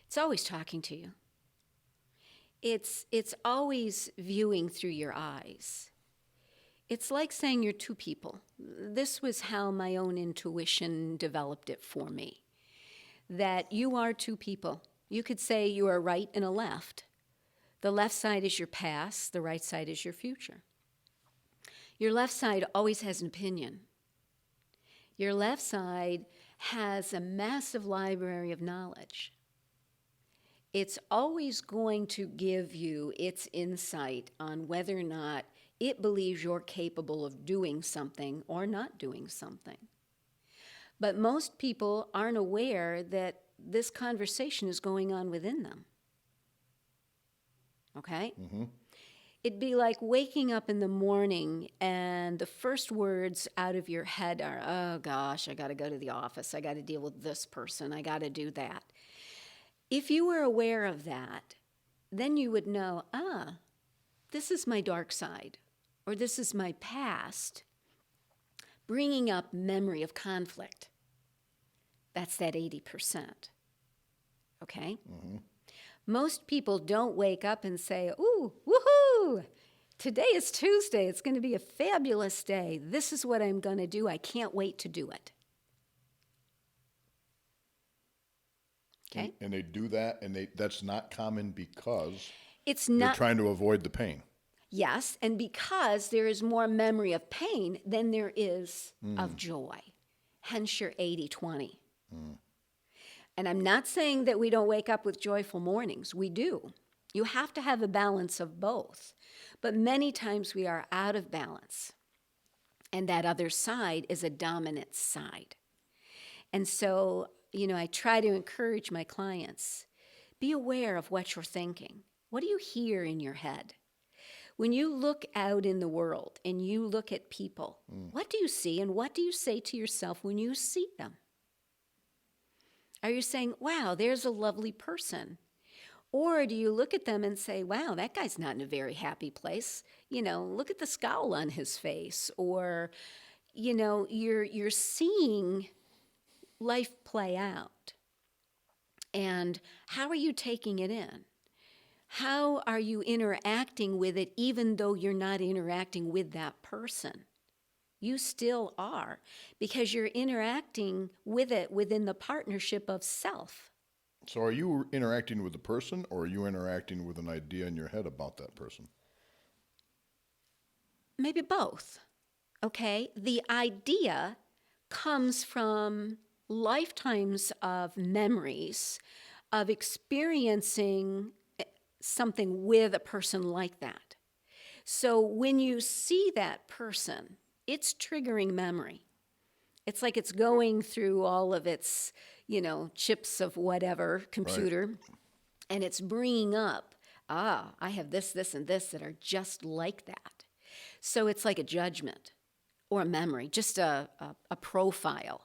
It's always talking to you. It's always viewing through your eyes. It's like saying you're two people. This was how my own intuition developed it for me. That you are two people. You could say you are a right and a left. The left side is your past, the right side is your future. Your left side always has an opinion. Your left side has a massive library of knowledge. It's always going to give you its insight on whether or not it believes you're capable of doing something or not doing something. But most people aren't aware that this conversation is going on within them. Okay? Mm-hmm. It'd be like waking up in the morning and the first words out of your head are, oh gosh, I got to go to the office. I got to deal with this person. I got to do that. If you were aware of that, then you would know, this is my dark side, or this is my past, bringing up memory of conflict. That's that 80%. Okay? Mm-hmm. Most people don't wake up and say, ooh, woohoo, today is Tuesday. It's going to be a fabulous day. This is what I'm going to do. I can't wait to do it. Okay? And they do that, and that's not common because It's they're not. trying to avoid the pain. Yes, and because there is more memory of pain than there is of joy. Hence your 80-20. And I'm not saying that we don't wake up with joyful mornings. We do. You have to have a balance of both. But many times we are out of balance. And that other side is a dominant side. And so, I try to encourage my clients, be aware of what you're thinking. What do you hear in your head? When you look out in the world and you look at people, what do you see and what do you say to yourself when you see them? Are you saying, wow, there's a lovely person? Or do you look at them and say, wow, that guy's not in a very happy place. Look at the scowl on his face. Or, you're seeing life play out. And how are you taking it in? How are you interacting with it even though you're not interacting with that person? You still are, because you're interacting with it within the partnership of self. So are you interacting with the person, or are you interacting with an idea in your head about that person? Maybe both, okay? The idea comes from lifetimes of memories of experiencing something with a person like that. So when you see that person, it's triggering memory. It's like it's going through all of its, chips of whatever computer, right. And it's bringing up, I have this, this, and this that are just like that. So it's like a judgment or a memory, just a profile.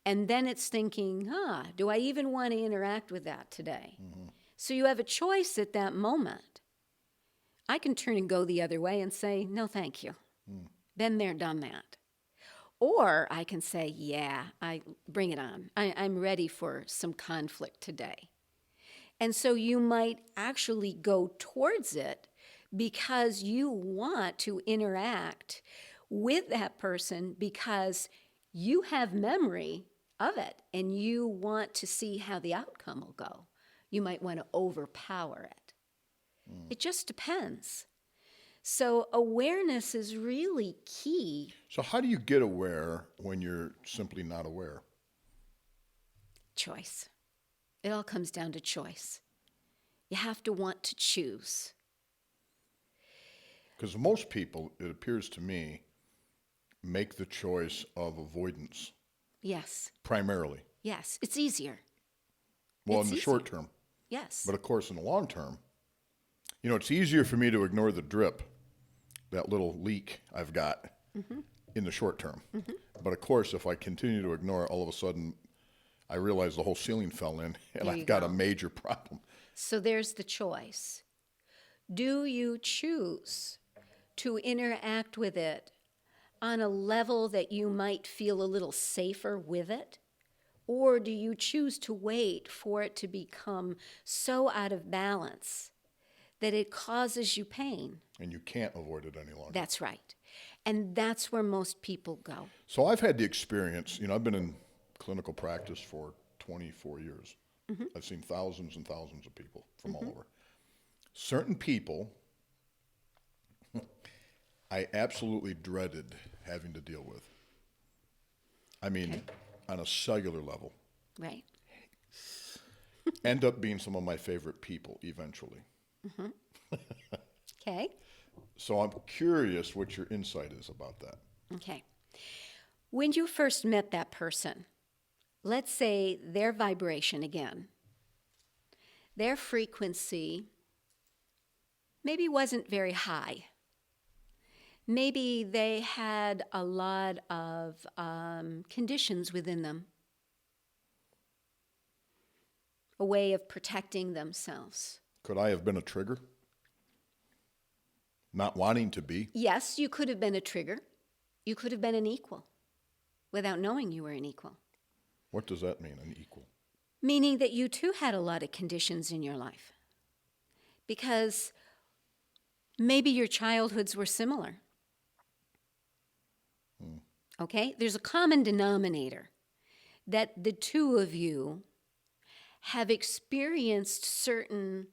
And then it's thinking, do I even want to interact with that today? So you have a choice at that moment. I can turn and go the other way and say, no, thank you. Been there, done that. Or I can say, yeah, bring it on. I'm ready for some conflict today. And so you might actually go towards it because you want to interact with that person because you have memory of it and you want to see how the outcome will go. You might want to overpower it. It just depends. So awareness is really key. So how do you get aware when you're simply not aware? Choice. It all comes down to choice. You have to want to choose. Because most people, it appears to me, make the choice of avoidance. Yes. Primarily. Yes. It's easier. Well, in the short term. Yes. But of course, in the long term, it's easier for me to ignore the drip, that little leak I've got in the short term. But of course, if I continue to ignore it, all of a sudden, I realize the whole ceiling fell in and I've got a major problem. So there's the choice. Do you choose to interact with it on a level that you might feel a little safer with it? Or do you choose to wait for it to become so out of balance that it causes you pain? And you can't avoid it any longer. That's right. And that's where most people go. So I've had the experience, I've been in clinical practice for 24 years. I've seen thousands and thousands of people from all over. Certain people I absolutely dreaded having to deal with. I mean, on a cellular level. Right. End up being some of my favorite people eventually. Okay. So I'm curious what your insight is about that. Okay. When you first met that person, let's say their vibration again, their frequency maybe wasn't very high. Maybe they had a lot of conditions within them, a way of protecting themselves. Could I have been a trigger? Not wanting to be? Yes, you could have been a trigger. You could have been an equal without knowing you were an equal. What does that mean, an equal? Meaning that you too had a lot of conditions in your life. Because maybe your childhoods were similar. Okay? There's a common denominator that the two of you have experienced certain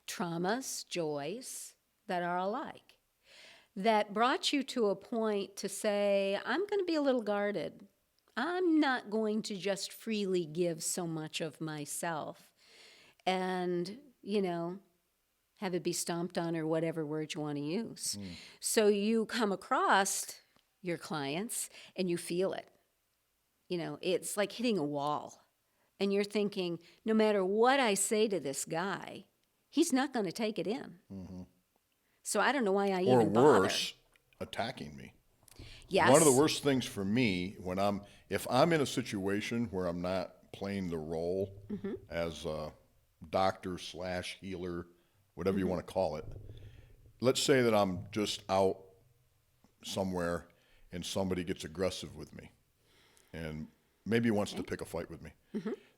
traumas, joys that are alike, that brought you to a point to say, I'm going to be a little guarded. I'm not going to just freely give so much of myself and, have it be stomped on or whatever word you want to use. So you come across your clients and you feel it. It's like hitting a wall. And you're thinking, no matter what I say to this guy, he's not going to take it in. So I don't know why I even bother. Or worse, attacking me. Yes. One of the worst things for me if I'm in a situation where I'm not playing the role as a doctor / healer, whatever you want to call it. Let's say that I'm just out somewhere and somebody gets aggressive with me and maybe wants to pick a fight with me.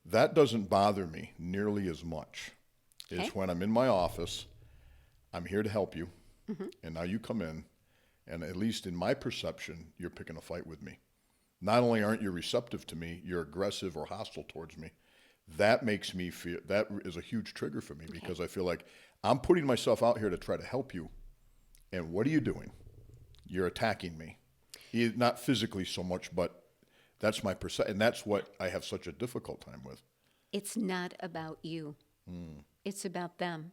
That doesn't bother me nearly as much as when I'm in my office, I'm here to help you, and now you come in, and at least in my perception, you're picking a fight with me. Not only aren't you receptive to me, you're aggressive or hostile towards me. That makes me feel, that is a huge trigger for me because I feel like I'm putting myself out here to try to help you, and what are you doing? You're attacking me. Not physically so much, but that's my perception, and that's what I have such a difficult time with. It's not about you. It's about them.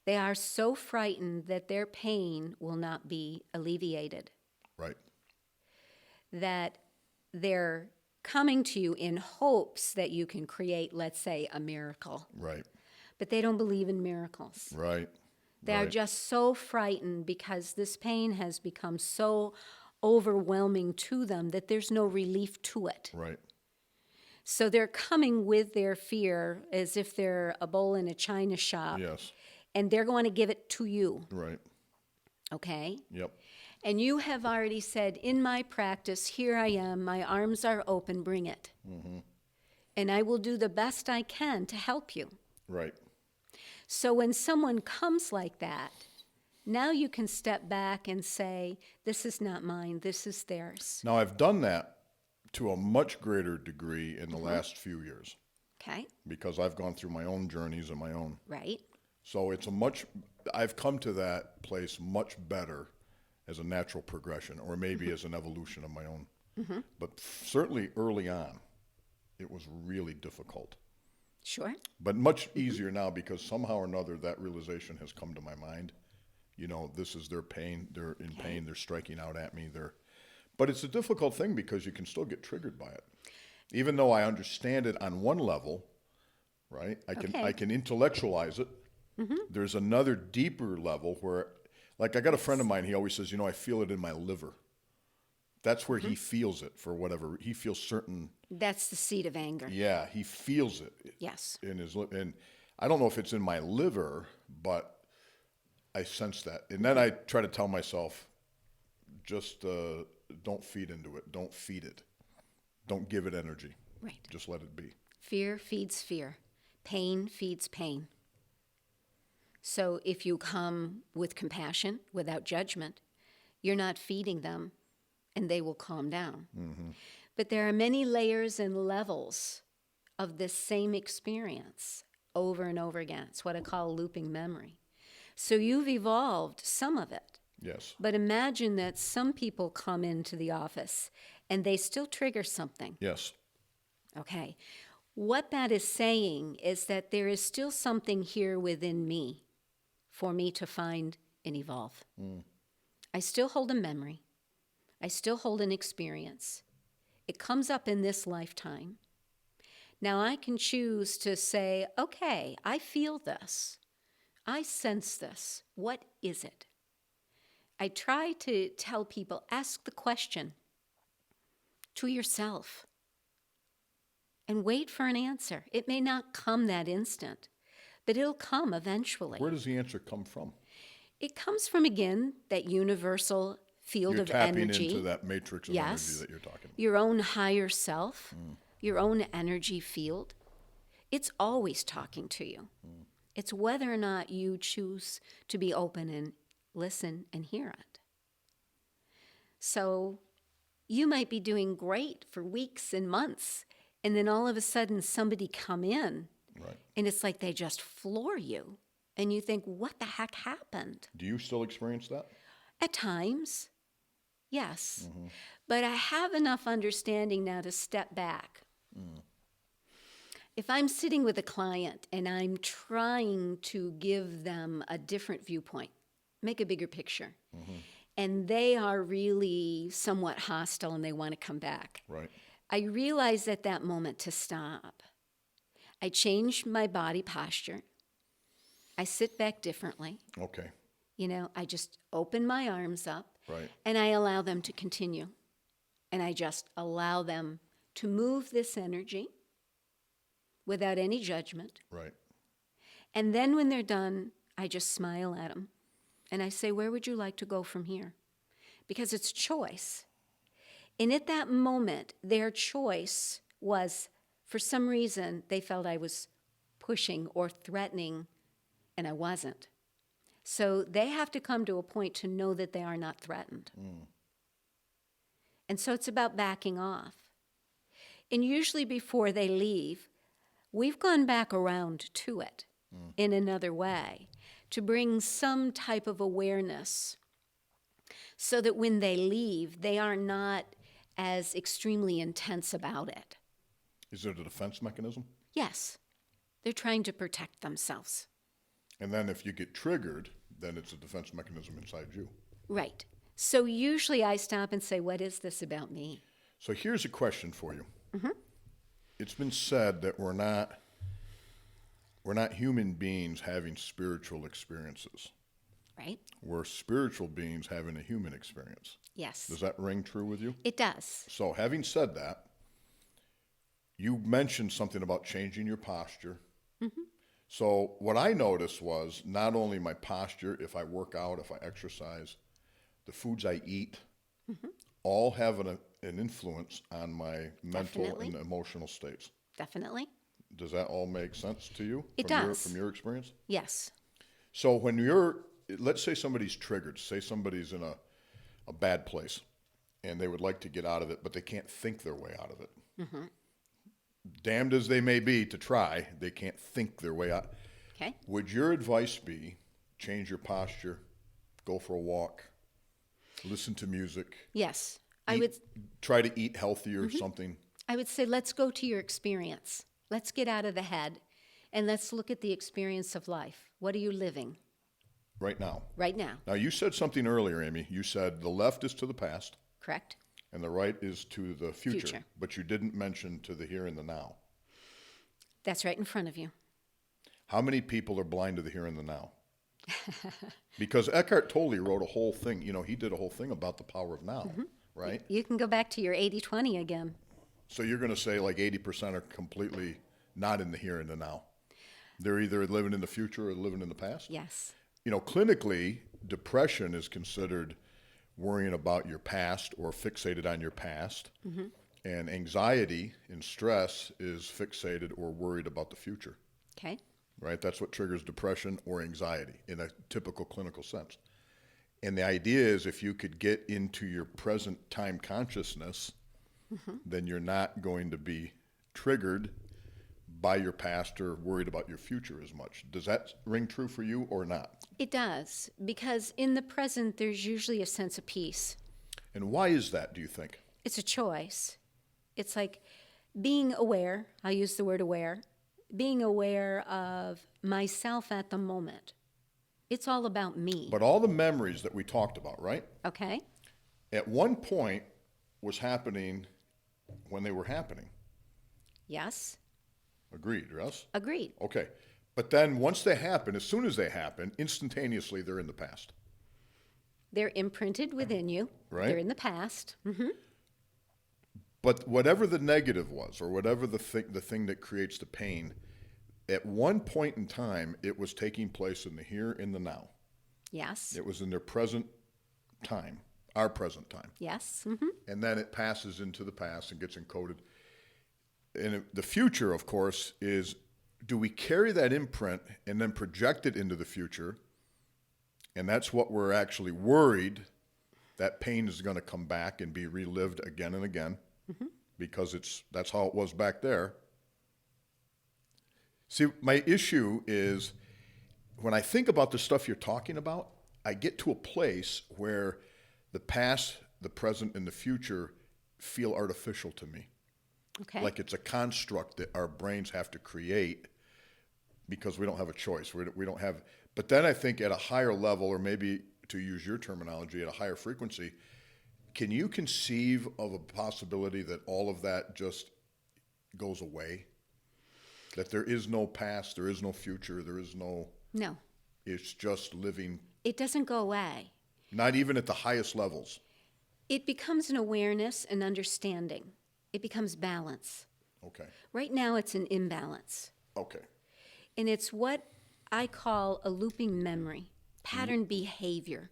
They are so frightened that their pain will not be alleviated. Right. That they're coming to you in hopes that you can create, let's say, a miracle. Right. But they don't believe in miracles. Right. They are just so frightened because this pain has become so overwhelming to them that there's no relief to it. Right. So they're coming with their fear as if they're a bull in a china shop, Yes. and they're going to give it to you, Right. okay? Yep. And you have already said, in my practice, here I am, my arms are open, bring it. Mm-hmm. And I will do the best I can to help you. Right. So when someone comes like that, now you can step back and say, this is not mine, this is theirs. Now, I've done that to a much greater degree in the last few years Okay? because I've gone through my own journeys and my own. Right? So I've come to that place much better as a natural progression or maybe as an evolution of my own. Mm-hmm. But certainly early on, it was really difficult. Sure. But much easier now because somehow or another that realization has come to my mind. You know, this is their pain. They're in pain. They're striking out at me. But it's a difficult thing because you can still get triggered by it. Even though I understand it on one level, right? I can intellectualize it. Mm-hmm. There's another deeper level where, like I got a friend of mine, he always says, I feel it in my liver. That's where he feels it for whatever. He feels certain. That's the seed of anger. Yeah, he feels it. Yes. In his and I don't know if it's in my liver, but I sense that. And then I try to tell myself, just don't feed into it. Don't feed it. Don't give it energy. Right. Just let it be. Fear feeds fear. Pain feeds pain. So if you come with compassion, without judgment, you're not feeding them, and they will calm down. Mm-hmm. But there are many layers and levels of this same experience over and over again. It's what I call looping memory. So you've evolved some of it. Yes. But imagine that some people come into the office and they still trigger something. Yes. Okay. What that is saying is that there is still something here within me for me to find and evolve. I still hold a memory. I still hold an experience. It comes up in this lifetime. Now I can choose to say, okay, I feel this. I sense this. What is it? I try to tell people, ask the question to yourself and wait for an answer. It may not come that instant, but it'll come eventually. Where does the answer come from? It comes from, again, that universal field You're of tapping energy. into that matrix of Yes. energy that you're talking about. Your own higher self, your own energy field. It's always talking to you. It's whether or not you choose to be open and listen and hear it. So you might be doing great for weeks and months, and then all of a sudden somebody come in, Right. and it's like they just floor you, and you think, what the heck happened? Do you still experience that? At times, yes. But I have enough understanding now to step back. If I'm sitting with a client and I'm trying to give them a different viewpoint, make a bigger picture, and they are really somewhat hostile and they want to come back, Right. I realize at that moment to stop. I change my body posture. I sit back differently. Okay. I just open my arms up. Right. And I allow them to continue. And I just allow them to move this energy without any judgment. Right. And then when they're done, I just smile at them. And I say, where would you like to go from here? Because it's choice. And at that moment, their choice was, for some reason, they felt I was pushing or threatening, and I wasn't. So they have to come to a point to know that they are not threatened. And so it's about backing off. And usually before they leave, we've gone back around to it in another way to bring some type of awareness so that when they leave, they are not as extremely intense about it. Is it a defense mechanism? Yes, they're trying to protect themselves. And then if you get triggered, then it's a defense mechanism inside you. Right. So usually I stop and say, what is this about me? So here's a question for you. It's been said that we're not human beings having spiritual experiences. Right? We're spiritual beings having a human experience. Yes. Does that ring true with you? It does. So having said that, you mentioned something about changing your posture. So what I noticed was not only my posture, if I work out, if I exercise, the foods I eat, all have an influence on my mental Definitely. and emotional states. Definitely. Does that all make sense to you? It from does. From your experience? Yes. So let's say somebody's triggered, say somebody's in a bad place and they would like to get out of it, but they can't think their way out of it. Damned as they may be to try, they can't think their way out. Okay. Would your advice be change your posture, go for a walk, listen to music, Yes. try to eat healthy or something? I would say let's go to your experience. Let's get out of the head and let's look at the experience of life. What are you living Right now. right now? Now, you said something earlier, Amy. You said the left is to the past Correct? and the right is to the future. Future. But you didn't mention to the here and the now. That's right in front of you. How many people are blind to the here and the now? Because Eckhart Tolle wrote a whole thing. He did a whole thing about the power of now, right? You can go back to your 80-20 again. So you're going to say like 80% are completely not in the here and the now. They're either living in the future or living in the past. Yes. Clinically, depression is considered worrying about your past or fixated on your past. And anxiety and stress is fixated or worried about the future, Okay. right? That's what triggers depression or anxiety in a typical clinical sense. And the idea is if you could get into your present time consciousness, then you're not going to be triggered by your past or worried about your future as much. Does that ring true for you or not? It does, because in the present, there's usually a sense of peace. And why is that, do you think? It's a choice. It's like being aware, I'll use the word aware, being aware of myself at the moment. It's all about me. But all the memories that we talked about, right? Okay? At one point was happening when they were happening. Yes? Agreed, yes? Agreed. Okay. But then once they happen, as soon as they happen, instantaneously they're in the past. They're imprinted within you. Right. They're in the past. But whatever the negative was, or whatever the thing that creates the pain, at one point in time, it was taking place in the here and the now. Yes. It was in their present time, our present time. Yes. And then it passes into the past and gets encoded. And the future, of course, is do we carry that imprint and then project it into the future? And that's what we're actually worried, that pain is going to come back and be relived again and again because that's how it was back there. See, my issue is when I think about the stuff you're talking about, I get to a place where the past, the present, and the future feel artificial to me. Okay. Like it's a construct that our brains have to create because we don't have a choice. We don't have. But then I think at a higher level, or maybe to use your terminology, at a higher frequency, can you conceive of a possibility that all of that just goes away? That there is no past, there is no future, there is no. No. It's just living. It doesn't go away. Not even at the highest levels. It becomes an awareness and understanding. It becomes balance. Okay. Right now, it's an imbalance. Okay. And it's what I call a looping memory, pattern behavior.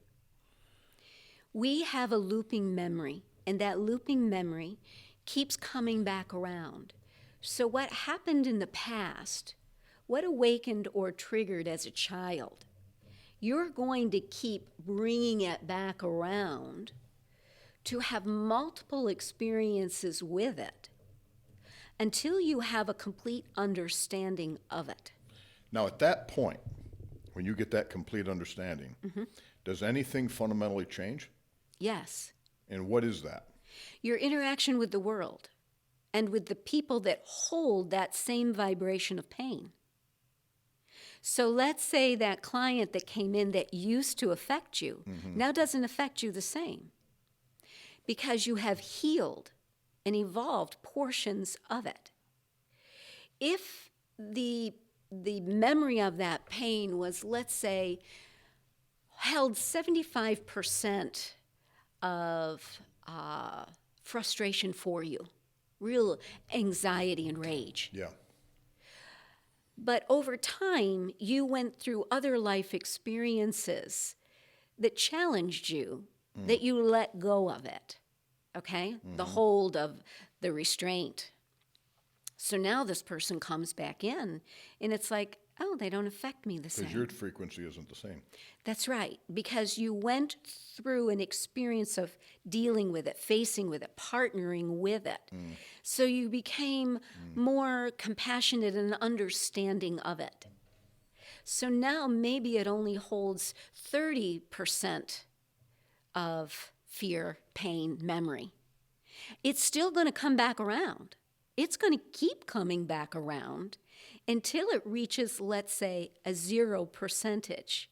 We have a looping memory, and that looping memory keeps coming back around. So what happened in the past, what awakened or triggered as a child, you're going to keep bringing it back around to have multiple experiences with it until you have a complete understanding of it. Now, at that point, when you get that complete understanding, does anything fundamentally change? Yes. And what is that? Your interaction with the world and with the people that hold that same vibration of pain. So let's say that client that came in that used to affect you now doesn't affect you the same because you have healed and evolved portions of it. If the memory of that pain was, let's say, held 75% of frustration for you, real anxiety and rage. Yeah. But over time, you went through other life experiences that challenged you, that you let go of it, okay? The hold of the restraint. So now this person comes back in, and it's like, oh, they don't affect me the Because same. your frequency isn't the same. That's right, because you went through an experience of dealing with it, facing with it, partnering with it. So you became more compassionate and understanding of it. So now maybe it only holds 30% of fear, pain, memory. It's still going to come back around. It's going to keep coming back around until it reaches, let's say, a 0%,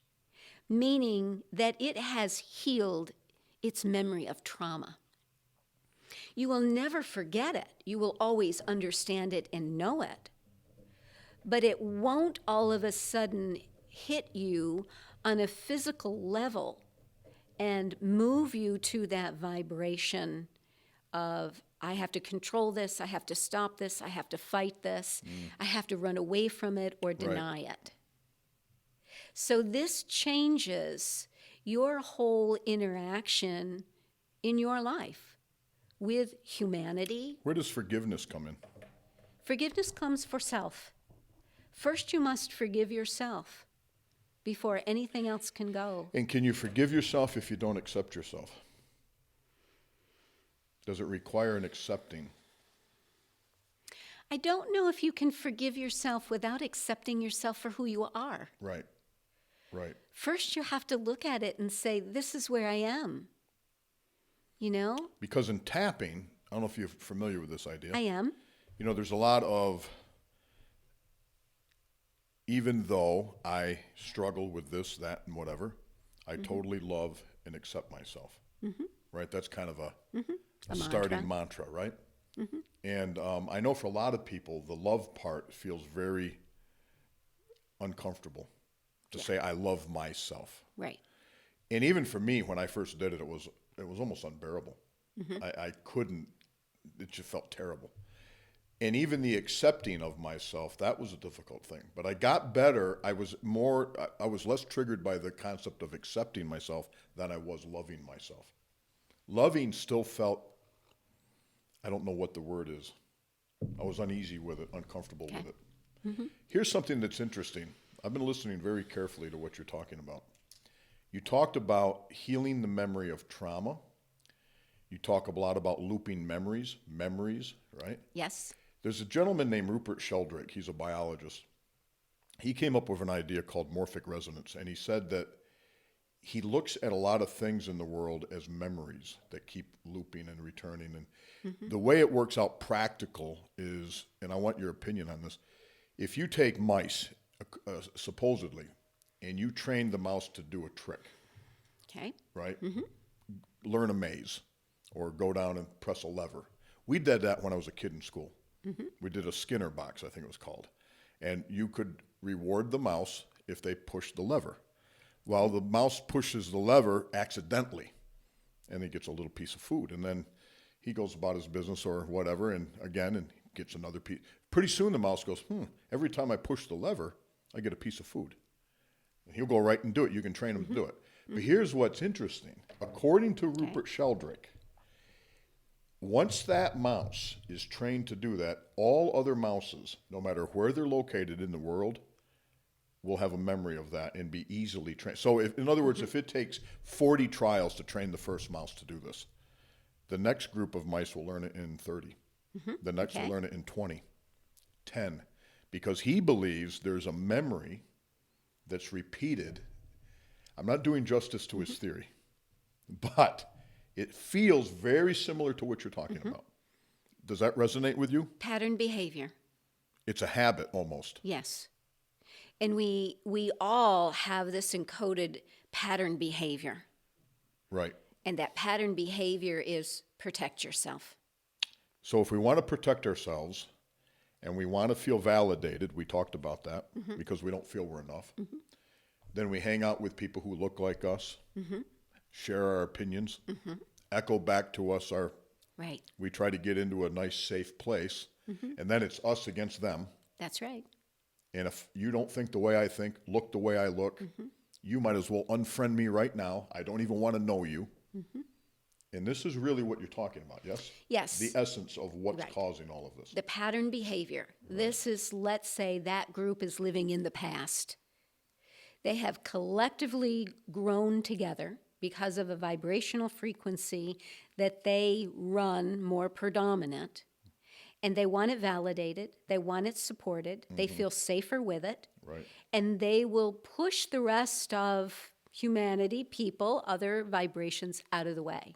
meaning that it has healed its memory of trauma. You will never forget it. You will always understand it and know it. But it won't all of a sudden hit you on a physical level and move you to that vibration of, I have to control this, I have to stop this, I have to fight this, I have to run away from it or deny it. So this changes your whole interaction in your life with humanity. Where does forgiveness come in? Forgiveness comes for self. First, you must forgive yourself before anything else can go. And can you forgive yourself if you don't accept yourself? Does it require an accepting? I don't know if you can forgive yourself without accepting yourself for who you are. Right. Right. First, you have to look at it and say, this is where I am. You know? Because in tapping, I don't know if you're familiar with this idea. I am. You know, there's a lot of, even though I struggle with this, that, and whatever, I totally love and accept myself. Right? That's kind of a starting mantra, right? And I know for a lot of people, the love part feels very uncomfortable to say, I love myself. Right. And even for me, when I first did it, it was almost unbearable. I couldn't, it just felt terrible. And even the accepting of myself, that was a difficult thing. But I got better. I was less triggered by the concept of accepting myself than I was loving myself. Loving still felt, I don't know what the word is. I was uneasy with it, uncomfortable with it. Here's something that's interesting. I've been listening very carefully to what you're talking about. You talked about healing the memory of trauma. You talk a lot about looping memories, right? Yes. There's a gentleman named Rupert Sheldrake. He's a biologist. He came up with an idea called morphic resonance, and he said that he looks at a lot of things in the world as memories that keep looping and returning. And the way it works out practical is, and I want your opinion on this, if you take mice, supposedly, and you train the mouse to do a trick, Okay. right? Learn a maze or go down and press a lever. We did that when I was a kid in school. We did a Skinner box, I think it was called. And you could reward the mouse if they pushed the lever. Well, the mouse pushes the lever accidentally, and he gets a little piece of food. And then he goes about his business or whatever, and gets another piece. Pretty soon the mouse goes, every time I push the lever, I get a piece of food. And he'll go right and do it. You can train him to do it. But here's what's interesting. According to Rupert Sheldrake, once that mouse is trained to do that, all other mouses, no matter where they're located in the world, will have a memory of that and be easily trained. So in other words, if it takes 40 trials to train the first mouse to do this, the next group of mice will learn it in 30. The next will learn it in 20, 10. Because he believes there's a memory that's repeated. I'm not doing justice to his theory, but it feels very similar to what you're talking about. Does that resonate with you? Pattern behavior. It's a habit almost. Yes. And we all have this encoded pattern behavior. Right. And that pattern behavior is protect yourself. So if we want to protect ourselves and we want to feel validated, we talked about that because we don't feel we're enough, then we hang out with people who look like us, share our opinions, echo back to us our Right. We try to get into a nice, safe place, and then it's us against them. That's right. And if you don't think the way I think, look the way I look, you might as well unfriend me right now. I don't even want to know you. And this is really what you're talking about, yes? Yes. The essence of what's Right. causing all of this. The pattern behavior. This is, let's say, that group is living in the past. They have collectively grown together because of a vibrational frequency that they run more predominant. And they want it validated. They want it supported. They feel safer with it. Right. And they will push the rest of humanity, people, other vibrations out of the way.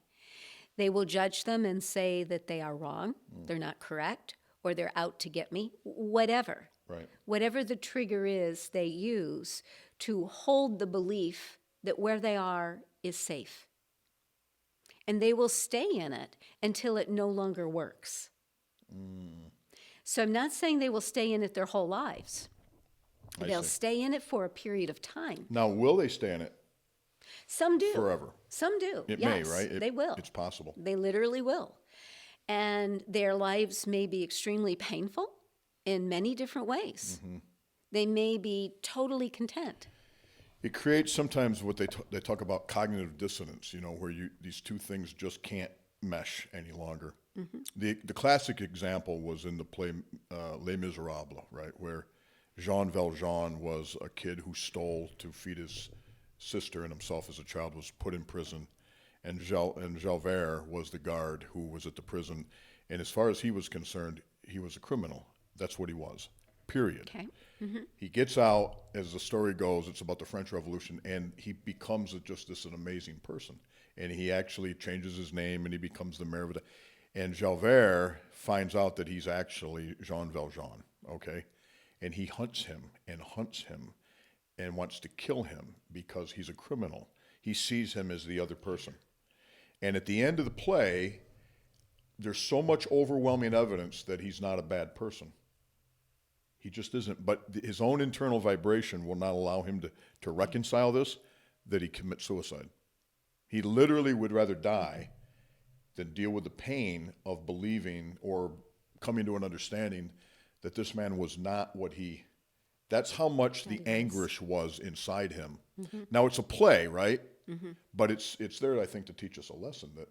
They will judge them and say that they are wrong, they're not correct, or they're out to get me, whatever. Right. Whatever the trigger is, they use to hold the belief that where they are is safe. And they will stay in it until it no longer works. So I'm not saying they will stay in it their whole lives. They'll see. stay in it for a period of time. Now, will they stay in it Some do. forever? Some do. It yes, may, right? They will. It's possible. They literally will. And their lives may be extremely painful in many different ways. They may be totally content. It creates sometimes what they talk about cognitive dissonance, where these two things just can't mesh any longer. The classic example was in the play Les Miserables, right, where Jean Valjean was a kid who stole to feed his sister, and himself as a child was put in prison, and Javert was the guard who was at the prison, and as far as he was concerned, he was a criminal. That's what he was, period. Okay. He gets out, as the story goes, it's about the French Revolution, and he becomes an amazing person. And he actually changes his name, and he becomes the mayor of and Javert finds out that he's actually Jean Valjean, okay? And he hunts him and wants to kill him because he's a criminal. He sees him as the other person. And at the end of the play, there's so much overwhelming evidence that he's not a bad person. He just isn't. But his own internal vibration will not allow him to reconcile this, that he commits suicide. He literally would rather die than deal with the pain of believing or coming to an understanding that this man was not what he... That's how much the anguish was inside him. Now, it's a play, right? But it's there, I think, to teach us a lesson that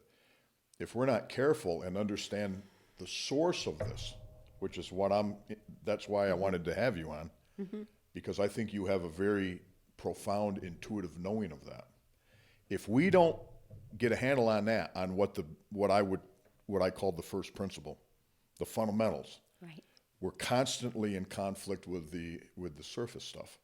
if we're not careful and understand the source of this, which is that's why I wanted to have you on, because I think you have a very profound intuitive knowing of that. If we don't get a handle on that, on what I call the first principle, the fundamentals, Right. we're constantly in conflict with the surface stuff.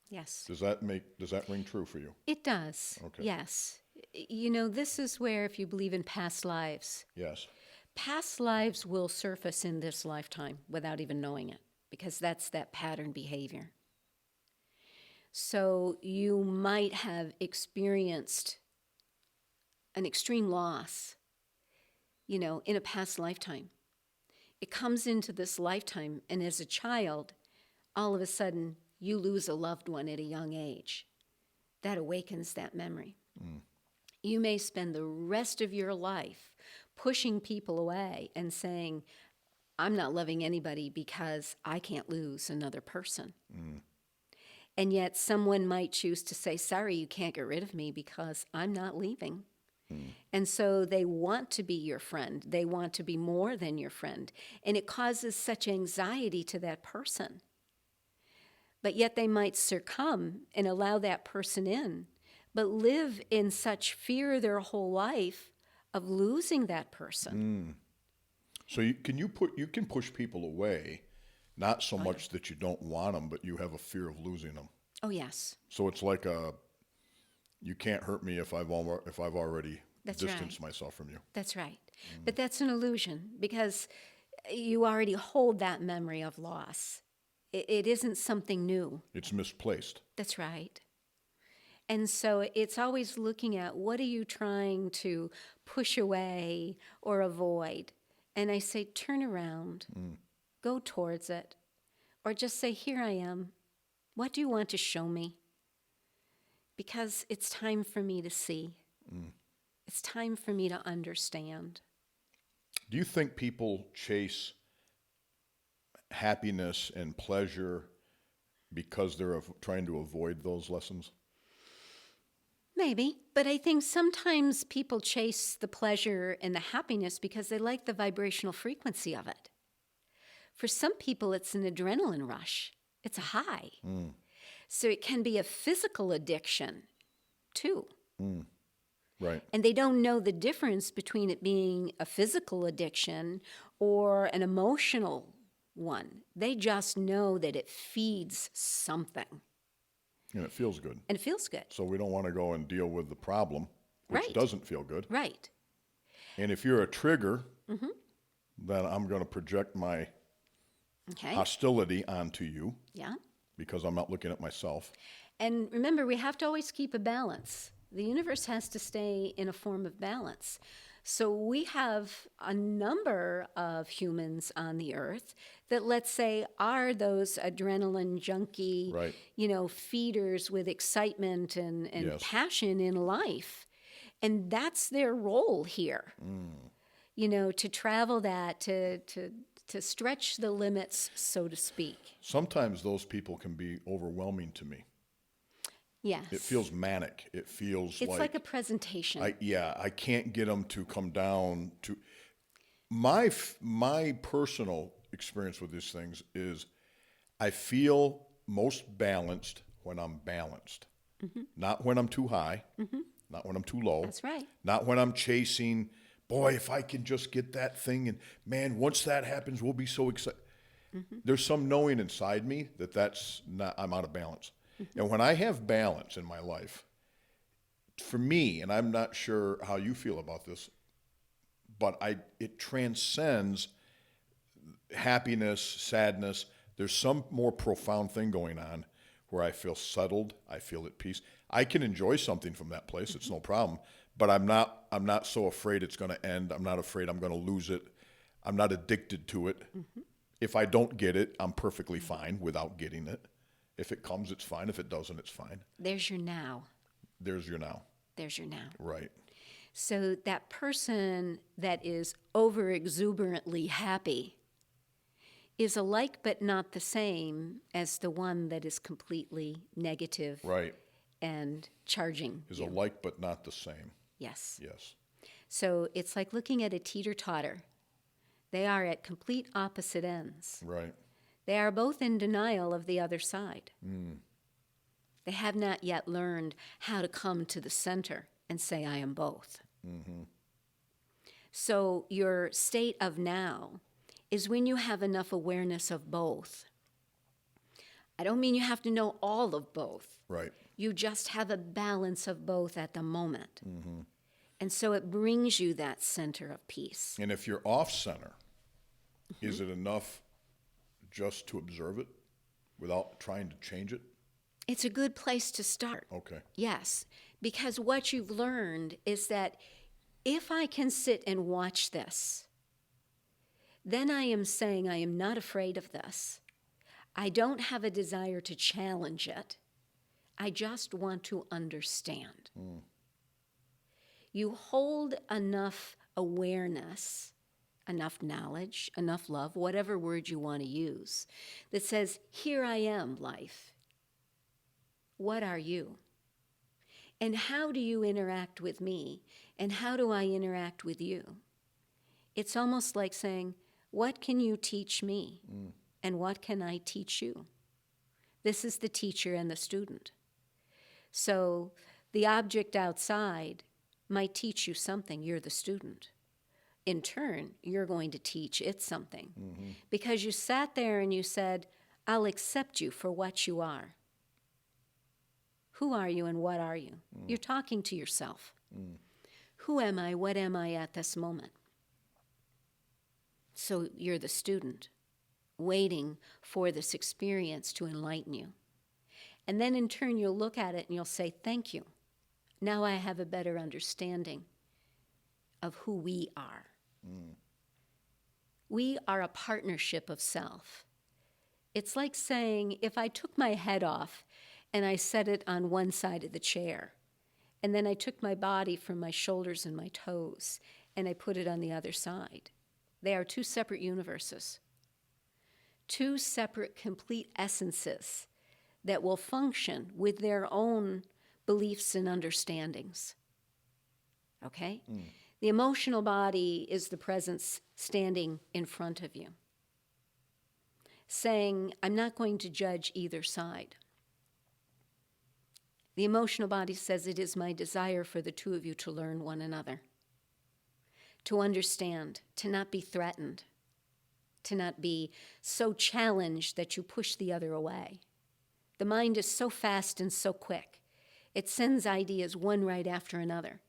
Yes. Does that ring true for you? It does. Okay. Yes. This is where, if you believe in past lives, Yes. past lives will surface in this lifetime without even knowing it, because that's that pattern behavior. So you might have experienced an extreme loss, in a past lifetime. It comes into this lifetime, and as a child, all of a sudden, you lose a loved one at a young age. That awakens that memory. You may spend the rest of your life pushing people away and saying, I'm not loving anybody because I can't lose another person. And yet someone might choose to say, sorry, you can't get rid of me because I'm not leaving. And so they want to be your friend. They want to be more than your friend. And it causes such anxiety to that person. But yet they might succumb and allow that person in, but live in such fear their whole life of losing that person. So you can push people away, not so much that you don't want them, but you have a fear of losing them. Oh, yes. So it's like you can't hurt me if I've already That's distanced right. myself from you. That's right. But that's an illusion, because you already hold that memory of loss. It isn't something new. It's misplaced. That's right. And so it's always looking at, what are you trying to push away or avoid? And I say, turn around, go towards it, or just say, here I am. What do you want to show me? Because it's time for me to see. It's time for me to understand. Do you think people chase happiness and pleasure because they're trying to avoid those lessons? Maybe, but I think sometimes people chase the pleasure and the happiness because they like the vibrational frequency of it. For some people, it's an adrenaline rush. It's a high. So it can be a physical addiction, too. Right. And they don't know the difference between it being a physical addiction or an emotional one. They just know that it feeds something. And it feels good. And it feels good. So we don't want to go and deal with the problem, which Right. doesn't feel good. Right. And if you're a trigger, then I'm going to project my Okay. hostility onto you Yeah. because I'm not looking at myself. And remember, we have to always keep a balance. The universe has to stay in a form of balance. So we have a number of humans on the earth that, let's say, are those adrenaline junkie, Right. feeders with excitement and Yes. passion in life. And that's their role here, to travel that, to stretch the limits, so to speak. Sometimes those people can be overwhelming to me. Yes. It feels manic. It feels It's like a presentation. I can't get them to come down to my personal experience with these things is I feel most balanced when I'm balanced. Not when I'm too high, not when I'm too low. That's right. Not when I'm chasing, boy, if I can just get that thing and man, once that happens, we'll be so excited. There's some knowing inside me that that's not, I'm out of balance. And when I have balance in my life, for me, and I'm not sure how you feel about this, but it transcends happiness, sadness. There's some more profound thing going on where I feel settled, I feel at peace. I can enjoy something from that place, it's no problem, but I'm not so afraid it's going to end. I'm not afraid I'm going to lose it. I'm not addicted to it. If I don't get it, I'm perfectly fine without getting it. If it comes, it's fine. If it doesn't, it's fine. There's your now. There's your now. There's your now. Right. So that person that is over exuberantly happy is alike but not the same as the one that is completely negative Right. and charging Is you. alike but not the same. Yes. Yes. So it's like looking at a teeter-totter. They are at complete opposite ends. Right. They are both in denial of the other side. They have not yet learned how to come to the center and say, I am both. So your state of now is when you have enough awareness of both. I don't mean you have to know all of both. Right. You just have a balance of both at the moment. And so it brings you that center of peace. And if you're off center, is it enough just to observe it without trying to change it? It's a good place to start. Okay. Yes, because what you've learned is that if I can sit and watch this, then I am saying I am not afraid of this. I don't have a desire to challenge it. I just want to understand. You hold enough awareness, enough knowledge, enough love, whatever word you want to use, that says, here I am, life. What are you? And how do you interact with me? And how do I interact with you? It's almost like saying, what can you teach me? And what can I teach you? This is the teacher and the student. So the object outside might teach you something. You're the student. In turn, you're going to teach it something. Because you sat there and you said, I'll accept you for what you are. Who are you and what are you? You're talking to yourself. Who am I? What am I at this moment? So you're the student, waiting for this experience to enlighten you. And then in turn, you'll look at it and you'll say, thank you. Now I have a better understanding of who we are. We are a partnership of self. It's like saying, if I took my head off and I set it on one side of the chair, And then I took my body from my shoulders and my toes, and I put it on the other side. They are two separate universes, two separate complete essences that will function with their own beliefs and understandings. Okay? The emotional body is the presence standing in front of you, saying, I'm not going to judge either side. The emotional body says, it is my desire for the two of you to learn one another, to understand, to not be threatened, to not be so challenged that you push the other away. The mind is so fast and so quick. It sends ideas one right after another.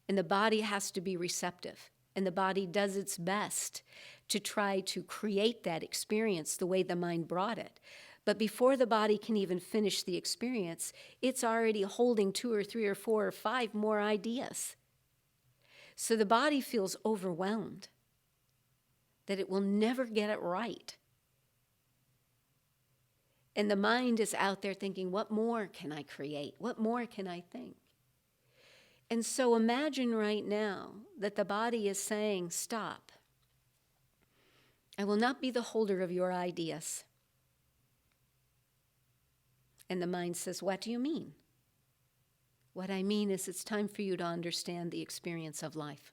And the body has to be receptive. And the body does its best to try to create that experience the way the mind brought it. But before the body can even finish the experience, it's already holding 2 or 3 or 4 or 5 more ideas. So the body feels overwhelmed that it will never get it right. And the mind is out there thinking, what more can I create? What more can I think? And so imagine right now that the body is saying, stop. I will not be the holder of your ideas. And the mind says, what do you mean? What I mean is it's time for you to understand the experience of life.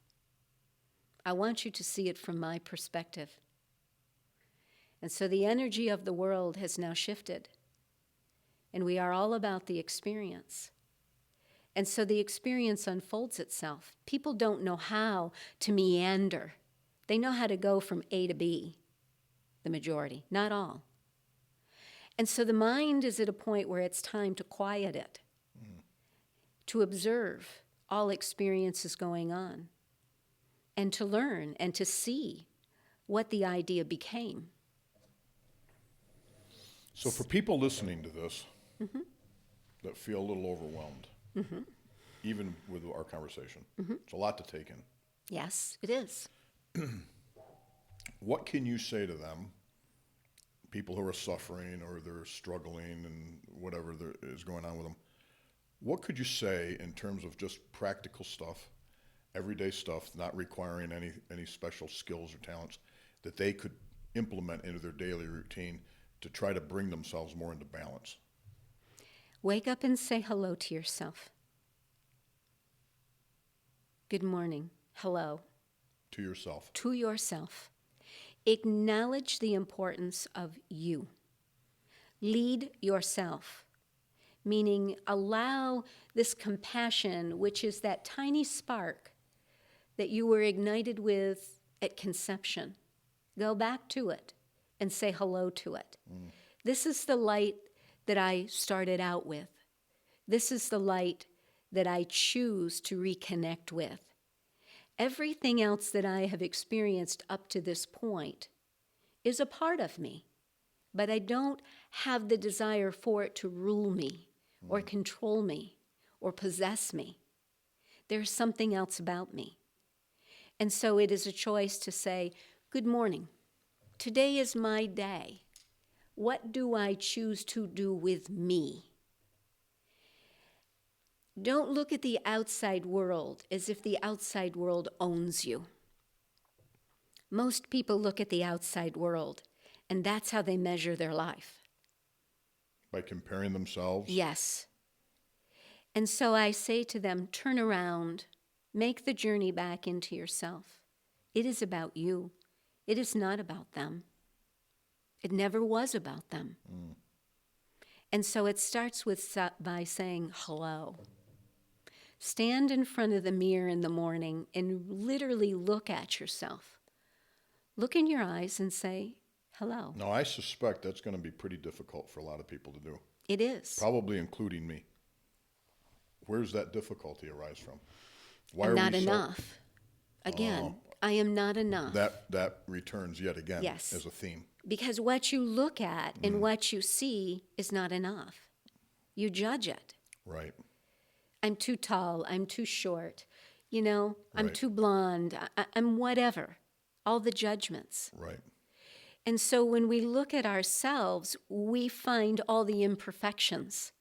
I want you to see it from my perspective. And so the energy of the world has now shifted. And we are all about the experience. And so the experience unfolds itself. People don't know how to meander. They know how to go from A to B, the majority, not all. And so the mind is at a point where it's time to quiet it, to observe all experiences going on, and to learn and to see what the idea became. So for people listening to this that feel a little overwhelmed, even with our conversation, it's a lot to take in. Yes, it is. What can you say to them, people who are suffering or they're struggling and whatever is going on with them? What could you say in terms of just practical stuff, everyday stuff, not requiring any special skills or talents, that they could implement into their daily routine to try to bring themselves more into balance? Wake up and say hello to yourself. Good morning. Hello. To yourself. To yourself. Acknowledge the importance of you. Lead yourself, meaning allow this compassion, which is that tiny spark that you were ignited with at conception. Go back to it and say hello to it. This is the light that I started out with. This is the light that I choose to reconnect with. Everything else that I have experienced up to this point is a part of me, but I don't have the desire for it to rule me or control me or possess me. There's something else about me. And so it is a choice to say, good morning. Today is my day. What do I choose to do with me? Don't look at the outside world as if the outside world owns you. Most people look at the outside world, and that's how they measure their life. By comparing themselves? Yes. And so I say to them, turn around, make the journey back into yourself. It is about you. It is not about them. It never was about them. And so it starts by saying hello. Stand in front of the mirror in the morning and literally look at yourself. Look in your eyes and say, hello. Now, I suspect that's going to be pretty difficult for a lot of people to do. It is. Probably including me. Where's that difficulty arise from? Why I'm are not we enough. Again, I am not enough. That returns yet again Yes. as a theme. Because what you look at and what you see is not enough. You judge it. Right. I'm too tall. I'm too short. I'm Right. too blonde. I'm whatever. All the judgments. Right. And so when we look at ourselves, we find all the imperfections.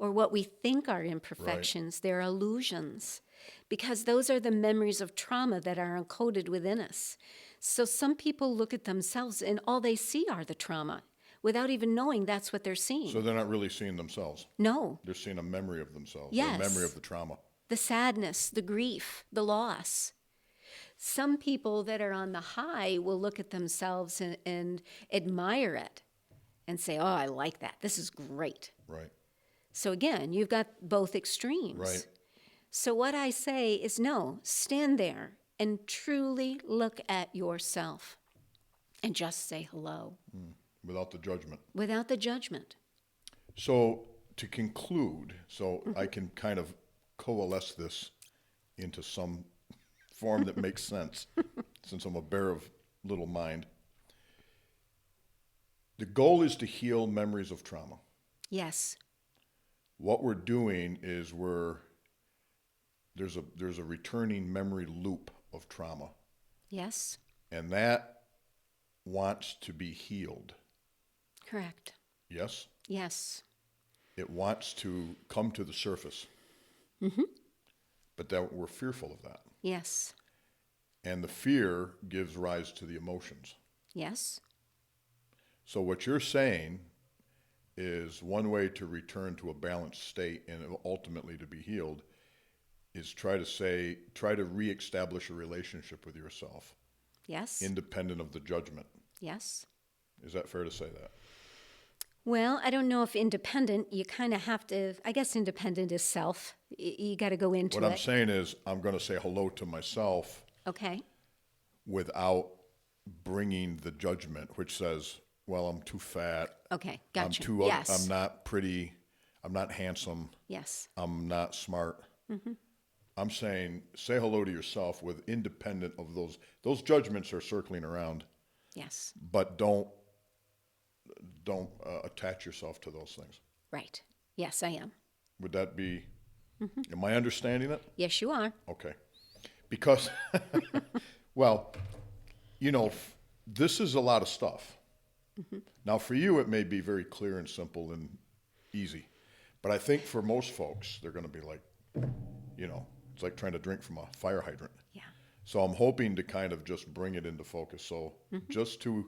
or what we think are imperfections. They're illusions, because those are the memories of trauma that are encoded within us. So some people look at themselves and all they see are the trauma without even knowing that's what they're seeing. So they're not really seeing themselves. No. They're seeing a memory of themselves, Yes. or a memory of the trauma. The sadness, the grief, the loss. Some people that are on the high will look at themselves and admire it and say, oh, I like that. This is great. Right. So again, you've got both extremes. Right. So what I say is no, stand there and truly look at yourself and just say hello. Without the judgment. Without the judgment. So to conclude, I can kind of coalesce this into some form that makes sense, since I'm a bear of little mind. The goal is to heal memories of trauma. Yes. What we're doing is there's a returning memory loop of trauma, Yes. and that wants to be healed. Correct. Yes? Yes. It wants to come to the surface. But that we're fearful of that. Yes. And the fear gives rise to the emotions. Yes. So what you're saying is one way to return to a balanced state and ultimately to be healed is try to reestablish a relationship with yourself, Yes. independent of the judgment. Yes. Is that fair to say that? Well, I don't know if independent, you kind of have to, I guess independent is self. You got to go into it. What I'm saying is I'm going to say hello to myself Okay. without bringing the judgment, which says, well, I'm too fat. Okay. Gotcha. I'm not pretty. I'm not handsome. Yes. I'm not smart. I'm saying say hello to yourself with independent of those. Those judgments are circling around, Yes. but don't attach yourself to those things. Right. Yes, I am. Would that be, am I understanding it? Yes, you are. Okay. Because, well, this is a lot of stuff. Now, for you, it may be very clear and simple and easy. But I think for most folks, they're going to be like, it's like trying to drink from a fire hydrant. Yeah. So I'm hoping to kind of just bring it into focus. So just to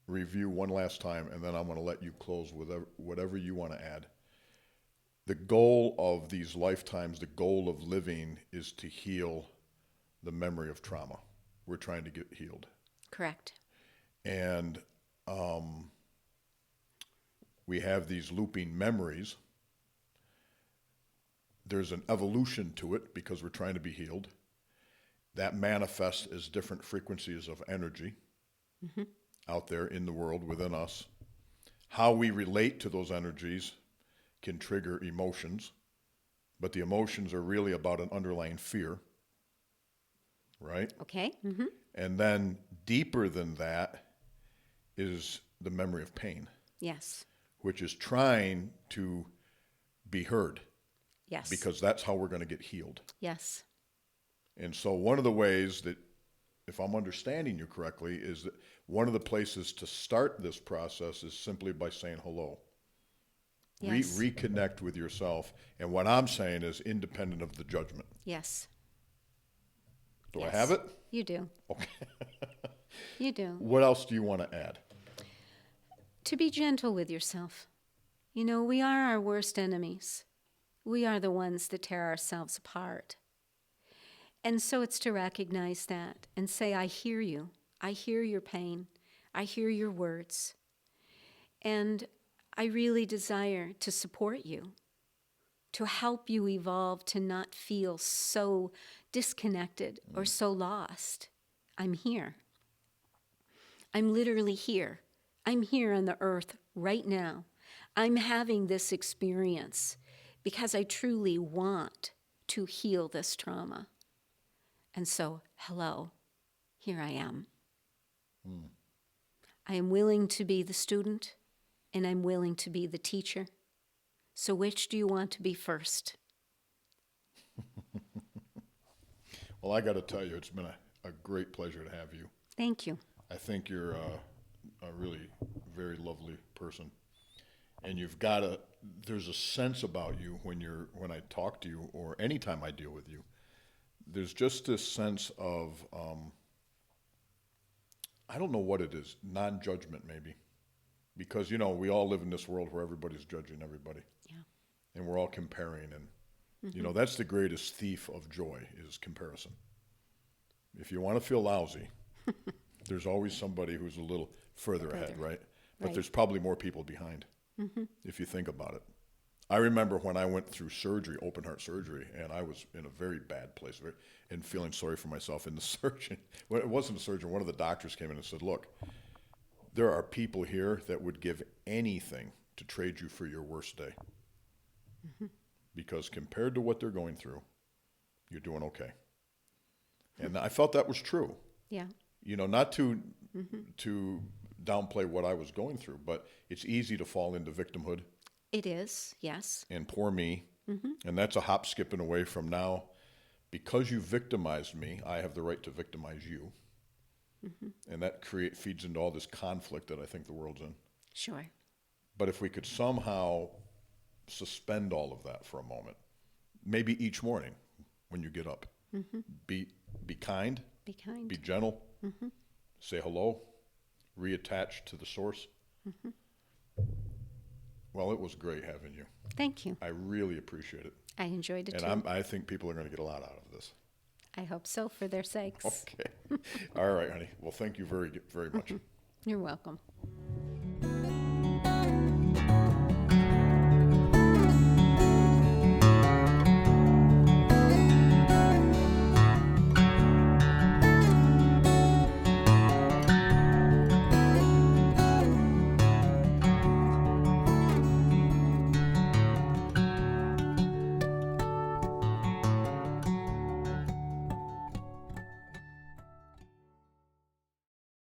review one last time, and then I'm going to let you close with whatever you want to add. The goal of these lifetimes, the goal of living is to heal the memory of trauma. We're trying to get healed. Correct. And we have these looping memories. There's an evolution to it because we're trying to be healed. That manifests as different frequencies of energy out there in the world within us. How we relate to those energies can trigger emotions, but the emotions are really about an underlying fear, right? Okay. And then deeper than that is the memory of pain, Yes. which is trying to be heard, Yes. because that's how we're going to get healed. Yes. And so one of the ways that, if I'm understanding you correctly, is that one of the places to start this process is simply by saying hello. Yes. Reconnect with yourself. And what I'm saying is independent of the judgment. Yes. Do Yes. I have it? You do. Okay. You do. What else do you want to add? To be gentle with yourself. We are our worst enemies. We are the ones that tear ourselves apart. And so it's to recognize that and say, I hear you. I hear your pain. I hear your words. And I really desire to support you, to help you evolve, to not feel so disconnected or so lost. I'm here. I'm literally here. I'm here on the earth right now. I'm having this experience because I truly want to heal this trauma. And so, hello, here I am. I am willing to be the student, and I'm willing to be the teacher. So which do you want to be first? Well, I got to tell you, it's been a great pleasure to have you. Thank you. I think you're a really very lovely person. And you've got there's a sense about you when I talk to you or anytime I deal with you. There's just this sense of, I don't know what it is, non-judgment maybe. Because, we all live in this world where everybody's judging everybody. Yeah. And we're all comparing. And, that's the greatest thief of joy is comparison. If you want to feel lousy, there's always somebody who's a little further ahead, right? But there's probably more people behind, if you think about it. I remember when I went through surgery, open heart surgery, and I was in a very bad place and feeling sorry for myself. And the surgeon, well, it wasn't a surgeon, one of the doctors came in and said, look, there are people here that would give anything to trade you for your worst day. Because compared to what they're going through, you're doing okay. And I felt that was true. Yeah. Not to downplay what I was going through, but it's easy to fall into victimhood. It is, yes. And poor me. And that's a hop skipping away from now. Because you victimized me, I have the right to victimize you. And that feeds into all this conflict that I think the world's in. Sure. But if we could somehow suspend all of that for a moment, maybe each morning when you get up, be kind, be gentle, say hello, reattach to the source. Well, it was great having you. Thank you. I really appreciate it. I enjoyed it too. And I think people are going to get a lot out of this. I hope so, for their sakes. Okay. All right, honey. Well, thank you very, very much. You're welcome.